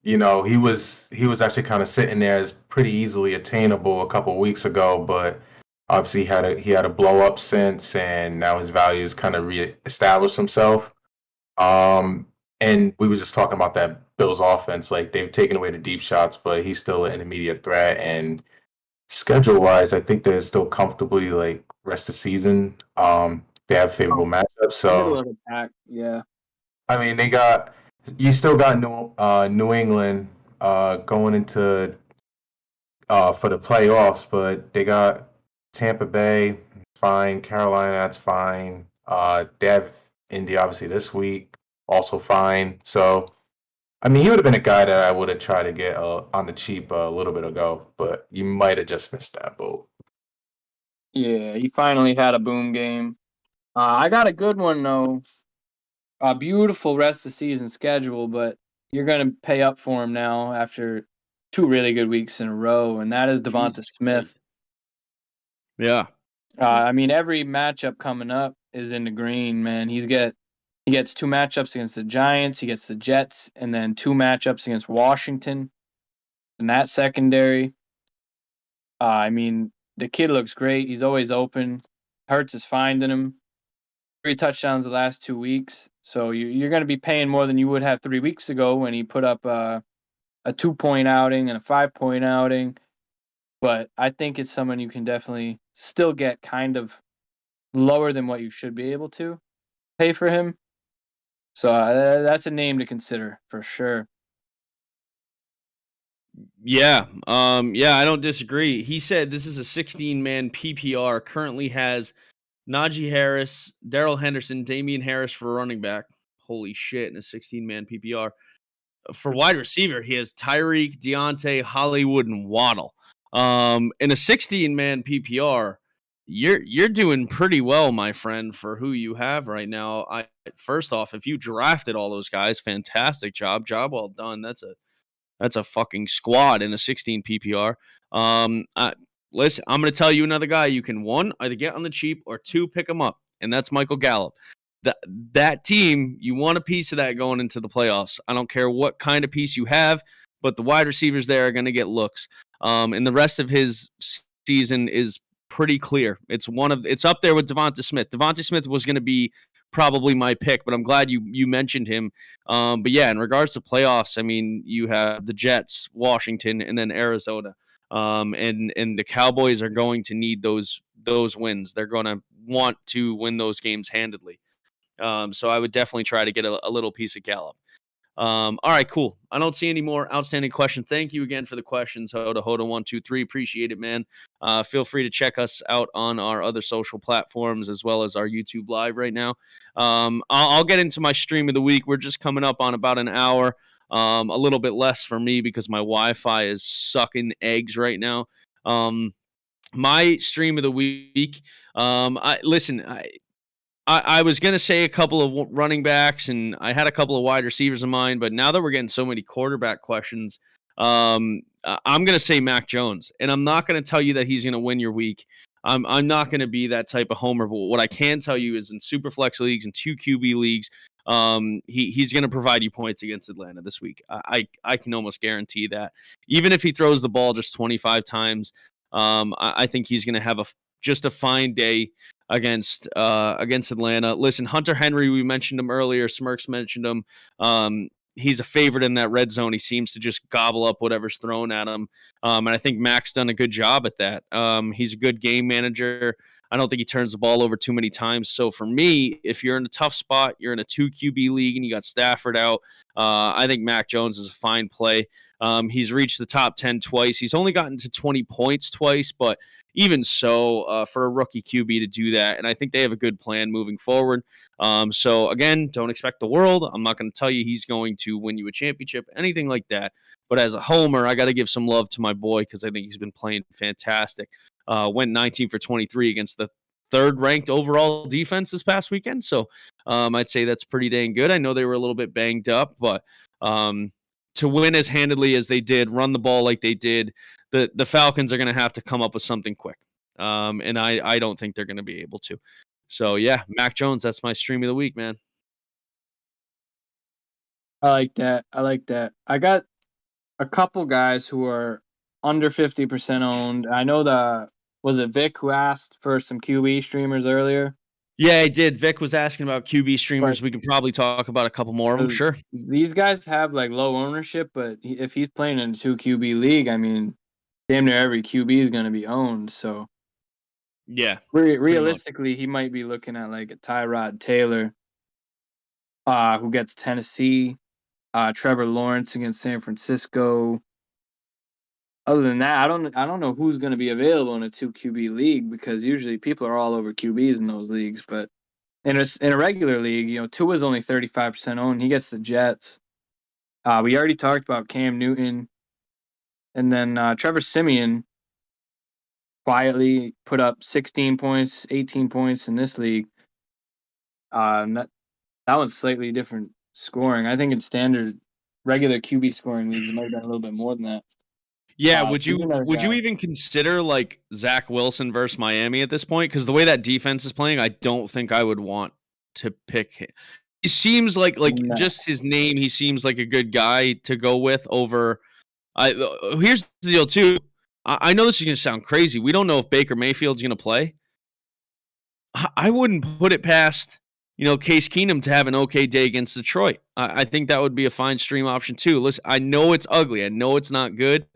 He was actually kind of sitting there as pretty easily attainable a couple of weeks ago, but obviously he had a blow up since, and now his values kind of reestablished himself. And we were just talking about that Bills offense, like they've taken away the deep shots, but he's still an immediate threat. And schedule wise, I think they're still comfortably like rest of season. They have favorable matchups, Middle so of the pack, yeah. I mean you still got New England going into for the playoffs, but they got Tampa Bay, fine. Carolina, that's fine. They have Indy obviously this week, also fine. So, I mean, he would have been a guy that I would have tried to get on the cheap a little bit ago, but you might have just missed that boat. Yeah, he finally had a boom game. I got a good one, though. A beautiful rest of season schedule, but you're going to pay up for him now after 2 really good weeks in a row, and that is Devonta Jesus Smith. Christ. Yeah. I mean, every matchup coming up is in the green, man. He gets 2 matchups against the Giants, he gets the Jets, and then 2 matchups against Washington in that secondary. I mean, the kid looks great. He's always open. Hurts is finding him. 3 touchdowns the last 2 weeks. So you're going to be paying more than you would have 3 weeks ago when he put up a 2-point outing and a 5-point outing. But I think it's someone you can definitely still get kind of lower than what you should be able to pay for him. So that's a name to consider for sure. Yeah. I don't disagree. He said this is a 16-man PPR, currently has Najee Harris, Darrell Henderson, Damian Harris for running back. Holy shit, in a 16-man PPR. For wide receiver, he has Tyreek, Deontay, Hollywood, and Waddle. In a 16-man PPR, you're doing pretty well, my friend, for who you have right now. First off, if you drafted all those guys, fantastic job well done. That's a fucking squad in a 16 PPR. Listen, I'm going to tell you another guy you can, 1, either get on the cheap, or 2, pick him up, and that's Michael Gallup. That team, you want a piece of that going into the playoffs. I don't care what kind of piece you have, but the wide receivers there are going to get looks. And the rest of his season is pretty clear. It's up there with Devonta Smith. Devonta Smith was going to be probably my pick, but I'm glad you mentioned him. But yeah, in regards to playoffs, I mean, you have the Jets, Washington, and then Arizona. And the Cowboys are going to need those wins. They're going to want to win those games handedly. So I would definitely try to get a little piece of Gallup. All right, cool. I don't see any more outstanding questions. Thank you again for the questions, Hoda123. Appreciate it, man. Feel free to check us out on our other social platforms as well as our YouTube live right now. I'll get into my stream of the week. We're just coming up on about an hour. A little bit less for me because my Wi-Fi is sucking eggs right now. My stream of the week. I was going to say a couple of running backs, and I had a couple of wide receivers in mind, but now that we're getting so many quarterback questions, I'm going to say Mac Jones, and I'm not going to tell you that he's going to win your week. I'm not going to be that type of homer, but what I can tell you is in Superflex leagues and 2 QB leagues, he's going to provide you points against Atlanta this week. I can almost guarantee that. Even if he throws the ball just 25 times, I think he's going to have just a fine day against Atlanta. Listen, Hunter Henry, we mentioned him earlier. Smirks mentioned him. He's a favorite in that red zone. He seems to just gobble up whatever's thrown at him. And I think Mac's done a good job at that. He's a good game manager. I don't think he turns the ball over too many times. So for me, if you're in a tough spot, you're in a 2 QB league and you got Stafford out, I think Mac Jones is a fine play. He's reached the top 10 twice. He's only gotten to 20 points twice, but even so, for a rookie QB to do that, and I think they have a good plan moving forward. So again, don't expect the world. I'm not going to tell you he's going to win you a championship, anything like that. But as a homer, I got to give some love to my boy because I think he's been playing fantastic. Went 19 for 23 against the 3rd ranked overall defense this past weekend. So I'd say that's pretty dang good. I know they were a little bit banged up, but to win as handedly as they did, run the ball like they did, the Falcons are going to have to come up with something quick. And I don't think they're going to be able to. So yeah, Mac Jones, that's my stream of the week, man. I like that. I got a couple guys who are under 50% owned. I know was it Vic who asked for some QB streamers earlier? Yeah, I did. Vic was asking about QB But streamers. We can probably talk about a couple more of them. Sure. these guys have like low ownership, but if he's playing in a 2 QB league, I mean, damn near every QB is going to be owned. So Yeah. realistically, he might be looking at like a Tyrod Taylor, who gets Tennessee, Trevor Lawrence against San Francisco. Other than that, I don't know who's going to be available in a 2 QB league, because usually people are all over QBs in those leagues. But in a regular league, you know, Tua's only 35% owned. He gets the Jets. We already talked about Cam Newton, and then Trevor Siemian quietly put up 16 points, 18 points in this league. And that one's slightly different scoring. I think in standard regular QB scoring leagues, it might have been a little bit more than that. Yeah, would you even consider like Zach Wilson versus Miami at this point? Because the way that defense is playing, I don't think I would want to pick him. He seems like just his name. He seems like a good guy to go with over. Here's the deal too. I know this is going to sound crazy. We don't know if Baker Mayfield's going to play. I wouldn't put it past, you know, Case Keenum to have an okay day against Detroit. I think that would be a fine stream option too. Listen, I know it's ugly. I know it's not good.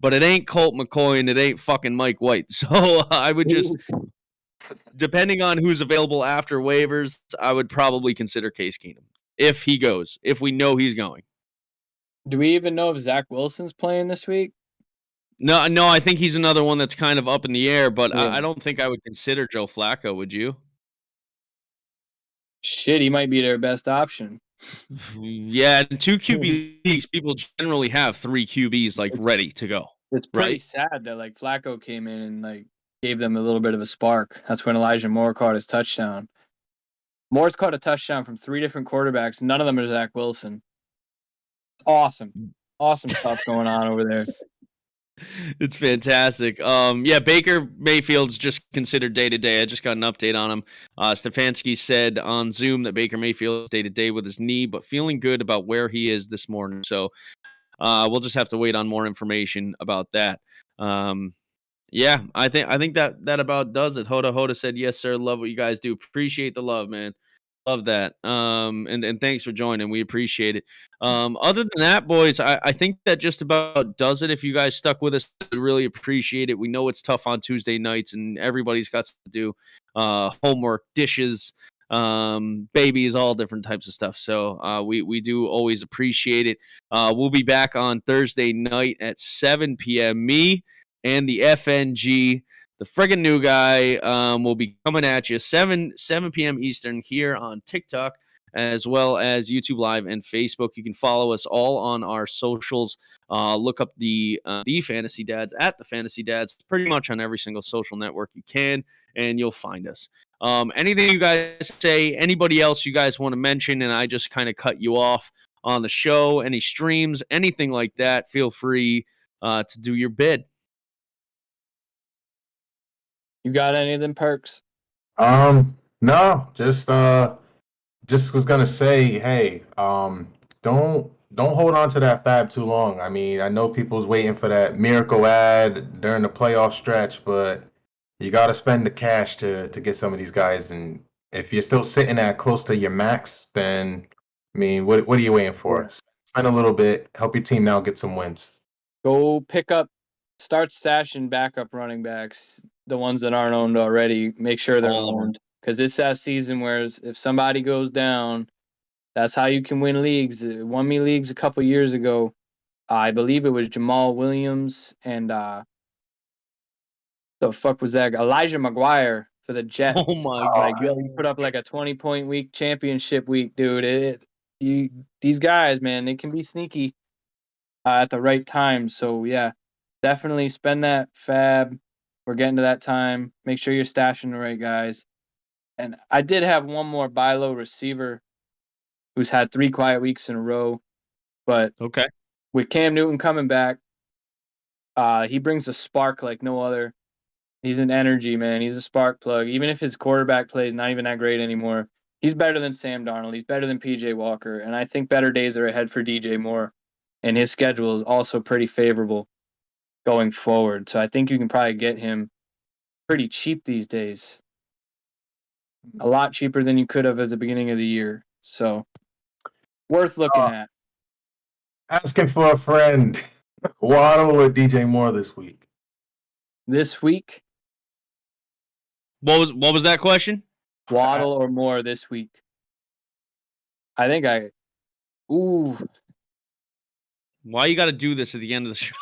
But it ain't Colt McCoy and it ain't fucking Mike White. So I would just, depending on who's available after waivers, I would probably consider Case Keenum if he goes, if we know he's going. Do we even know if Zach Wilson's playing this week? No, I think he's another one that's kind of up in the air, but yeah. I don't think I would consider Joe Flacco, would you? Shit, he might be their best option. Yeah, in 2 QB leagues, people generally have 3 QBs like ready to go. It's pretty sad that like Flacco came in and like gave them a little bit of a spark. That's when Elijah Moore caught his touchdown. Moore's caught a touchdown from 3 different quarterbacks. None of them are Zach Wilson. Awesome stuff going on over there. It's fantastic. Yeah, Baker Mayfield's just considered day-to-day. I just got an update on him. Stefanski said on Zoom that Baker Mayfield's day-to-day with his knee, but feeling good about where he is this morning. So we'll just have to wait on more information about that. Yeah, I think that about does it. Hoda said, yes, sir. Love what you guys do. Appreciate the love, man. Love that. And thanks for joining. We appreciate it. Other than that, boys, I think that just about does it. If you guys stuck with us, we really appreciate it. We know it's tough on Tuesday nights and everybody's got to do homework, dishes, babies, all different types of stuff. So we do always appreciate it. We'll be back on Thursday night at 7 p.m. Me and the FNG, the friggin' new guy, will be coming at you 7 p.m. Eastern here on TikTok, as well as YouTube Live and Facebook. You can follow us all on our socials. Look up the Fantasy Dads at the Fantasy Dads, pretty much on every single social network you can, and you'll find us. Anything you guys say, anybody else you guys want to mention, and I just kind of cut you off on the show, any streams, anything like that, feel free to do your bid. You got any of them perks? No, just was gonna say, hey, don't hold on to that fab too long. I mean, I know people's waiting for that miracle ad during the playoff stretch, but you got to spend the cash to get some of these guys. And if you're still sitting at close to your max, then I mean, what are you waiting for? Spend a little bit, help your team now get some wins. Go start stashing backup running backs, the ones that aren't owned already. Make sure they're owned, because it's that season where if somebody goes down, that's how you can win leagues. It won me leagues a couple years ago. I believe it was Jamal Williams and the fuck was that? Elijah McGuire for the Jets. Oh my god! He put up like a 20-point week, championship week, dude. These guys, man, they can be sneaky at the right time. So yeah, definitely spend that fab. We're getting to that time. Make sure you're stashing the right guys. And I did have one more buy low receiver who's had 3 quiet weeks in a row. But okay, with Cam Newton coming back, he brings a spark like no other. He's an energy, man. He's a spark plug. Even if his quarterback play is not even that great anymore, he's better than Sam Darnold. He's better than PJ Walker. And I think better days are ahead for DJ Moore. And his schedule is also pretty favorable going forward. So I think you can probably get him pretty cheap these days. A lot cheaper than you could have at the beginning of the year. So worth looking at. Asking for a friend. Waddle or DJ Moore this week? This week, What was that question? Waddle or Moore this week. I think ooh. Why you got to do this at the end of the show?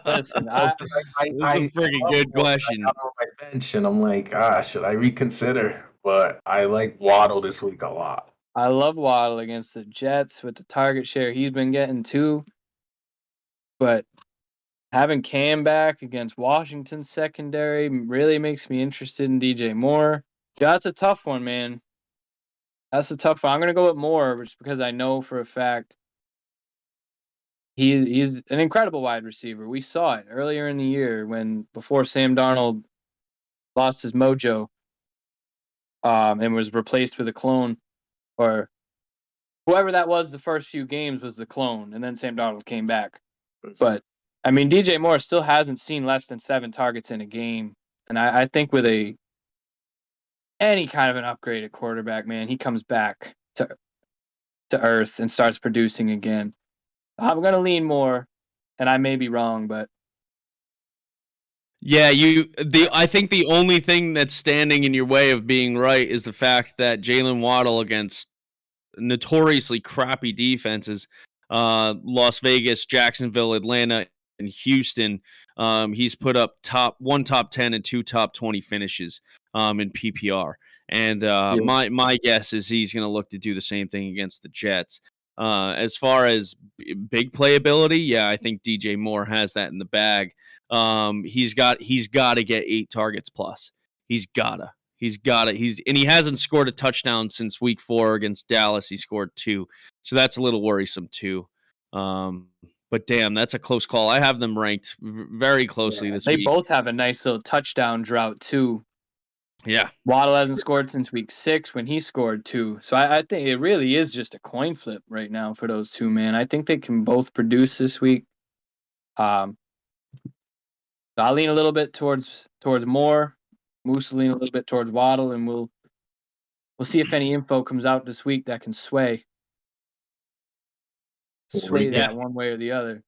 Listen, This is a freaking good question. I got on my bench, and I'm like, should I reconsider? But I like Waddle this week a lot. I love Waddle against the Jets with the target share he's been getting too. But having Cam back against Washington's secondary really makes me interested in DJ Moore. Yeah, that's a tough one, man. That's a tough one. I'm going to go with Moore just because I know for a fact he's an incredible wide receiver. We saw it earlier in the year before Sam Darnold lost his mojo and was replaced with a clone, or whoever that was the first few games was the clone, and then Sam Darnold came back. But, I mean, DJ Moore still hasn't seen less than 7 targets in a game. And I think with any kind of an upgrade at quarterback, man, he comes back to earth and starts producing again. I'm going to lean Moore, and I may be wrong, but yeah, I think the only thing that's standing in your way of being right is the fact that Jalen Waddle against notoriously crappy defenses, Las Vegas, Jacksonville, Atlanta, and Houston, he's put up top 10 and 2 top 20 finishes in PPR. And my guess is he's going to look to do the same thing against the Jets. As far as big playability, yeah, I think DJ Moore has that in the bag. He's got to get 8 targets plus. He's gotta. And he hasn't scored a touchdown since week 4 against Dallas. He scored 2, so that's a little worrisome too. But damn, that's a close call. I have them ranked very closely this week. They both have a nice little touchdown drought too. Yeah, Waddle hasn't scored since week 6 when he scored 2. So I think it really is just a coin flip right now for those two, man. I think they can both produce this week. I'll lean a little bit towards Moore. Moose will lean a little bit towards Waddle, and we'll see if any info comes out this week that can sway that one way or the other.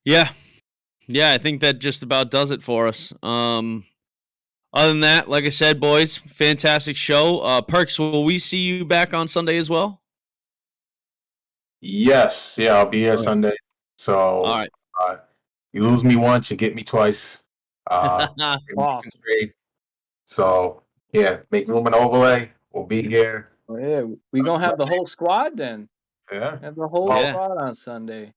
Yeah, I think that just about does it for us. Other than that, like I said, boys, fantastic show. Perks, will we see you back on Sunday as well? Yes, yeah, I'll be here Sunday. So, all right. You lose me once, you get me twice. So, yeah, make room and overlay. We'll be here. Oh, yeah, we gonna have the whole squad then. Yeah, have the whole squad on Sunday.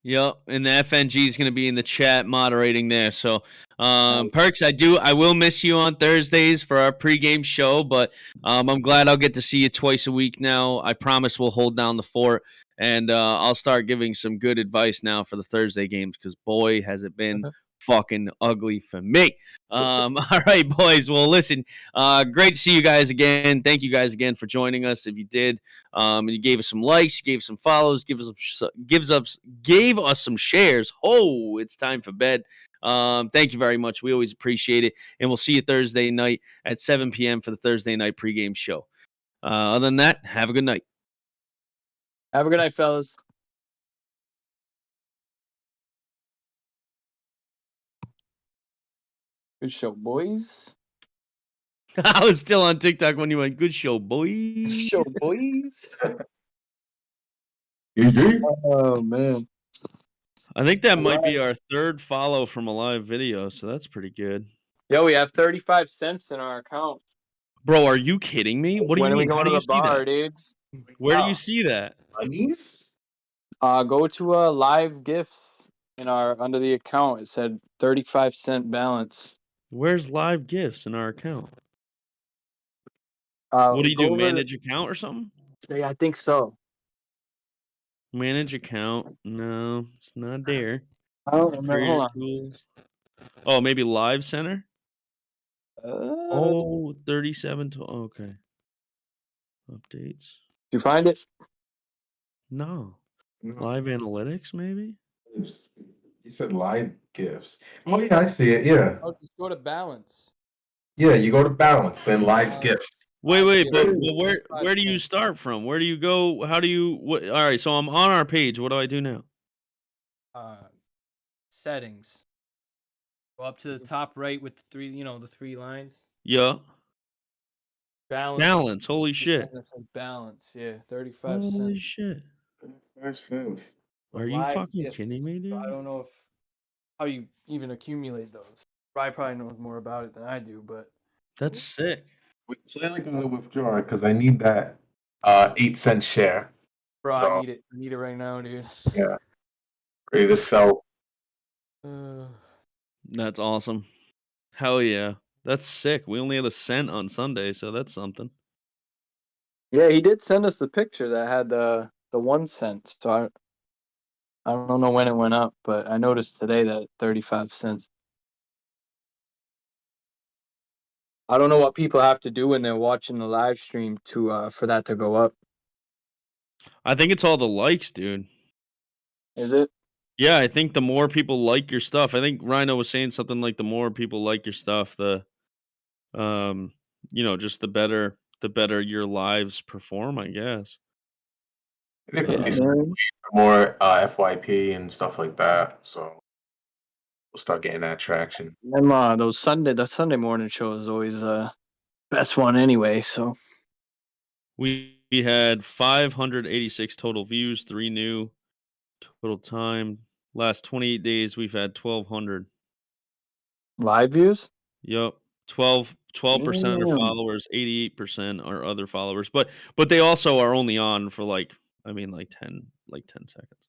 Yep, and the FNG is going to be in the chat moderating there. So, Perks, I will miss you on Thursdays for our pregame show, but I'm glad I'll get to see you twice a week now. I promise we'll hold down the fort, and I'll start giving some good advice now for the Thursday games because, boy, has it been fucking ugly for me. All right, boys. Well, listen, great to see you guys again. Thank you guys again for joining us. If you did, and you gave us some likes, you gave us some follows, gave us some shares. Oh, it's time for bed. Thank you very much. We always appreciate it, and we'll see you Thursday night at 7 p.m. for the Thursday night pregame show. Other than that, have a good night. Have a good night, fellas. Good show, boys. I was still on TikTok when you went, good show, boys. Good show, boys. Oh, man. I think that might be our 3rd follow from a live video, so that's pretty good. Yo, we have 35 cents in our account. Bro, are you kidding me? What do you mean? How do you see that? Dude? Where do you see that? Monies? Go to live gifts under the account. It said 35-cent balance. Where's live gifts in our account? What do you do? Manage account or something? Yeah, I think so. Manage account. No, it's not there. Oh, no, Creator hold on. tools. Oh, maybe Live Center. Oh, 37 to okay. Updates. Did you find it? No. Live analytics, maybe? You said live gifts. Oh yeah, I see it. Yeah. Oh, just go to balance. Yeah, you go to balance, then live gifts. Wait, but Yeah. where do you start from? Where do you go? How do you what all right, so I'm on our page. What do I do now? Settings. Go up to the top right with the three lines. Yeah. Balance. Balance. Holy This shit. one that says balance. Yeah, 35 Holy cents. shit. 5 cents. Are you Live fucking gifts. kidding me, So I dude? don't know how you even accumulate those. Ryan probably knows more about it than I do, but That's sick. We clearly gotta withdraw it because I need that 8-cent share. bro, So- I need it. I need it right now, dude. Yeah. Ready to sell. That's awesome. Hell yeah. That's sick. We only had a cent on Sunday, so that's something. Yeah, he did send us the picture that had the 1 cent. So I don't know when it went up, but I noticed today that 35 cents. I don't know what people have to do when they're watching the live stream to for that to go up. I think it's all the likes, dude. Is it? Yeah, I think the more people like your stuff, I think Rhino was saying something like the more people like your stuff, the just the better your lives perform, I guess. There could be some more FYP and stuff like that. So we'll start getting that traction. And the Sunday morning show is always best one anyway. So We had 586 total views, 3 new total time. Last 28 days we've had 1,200. live views. Yep. 12% are Damn. followers, 88% are other followers. But they also are only on for like 10 seconds.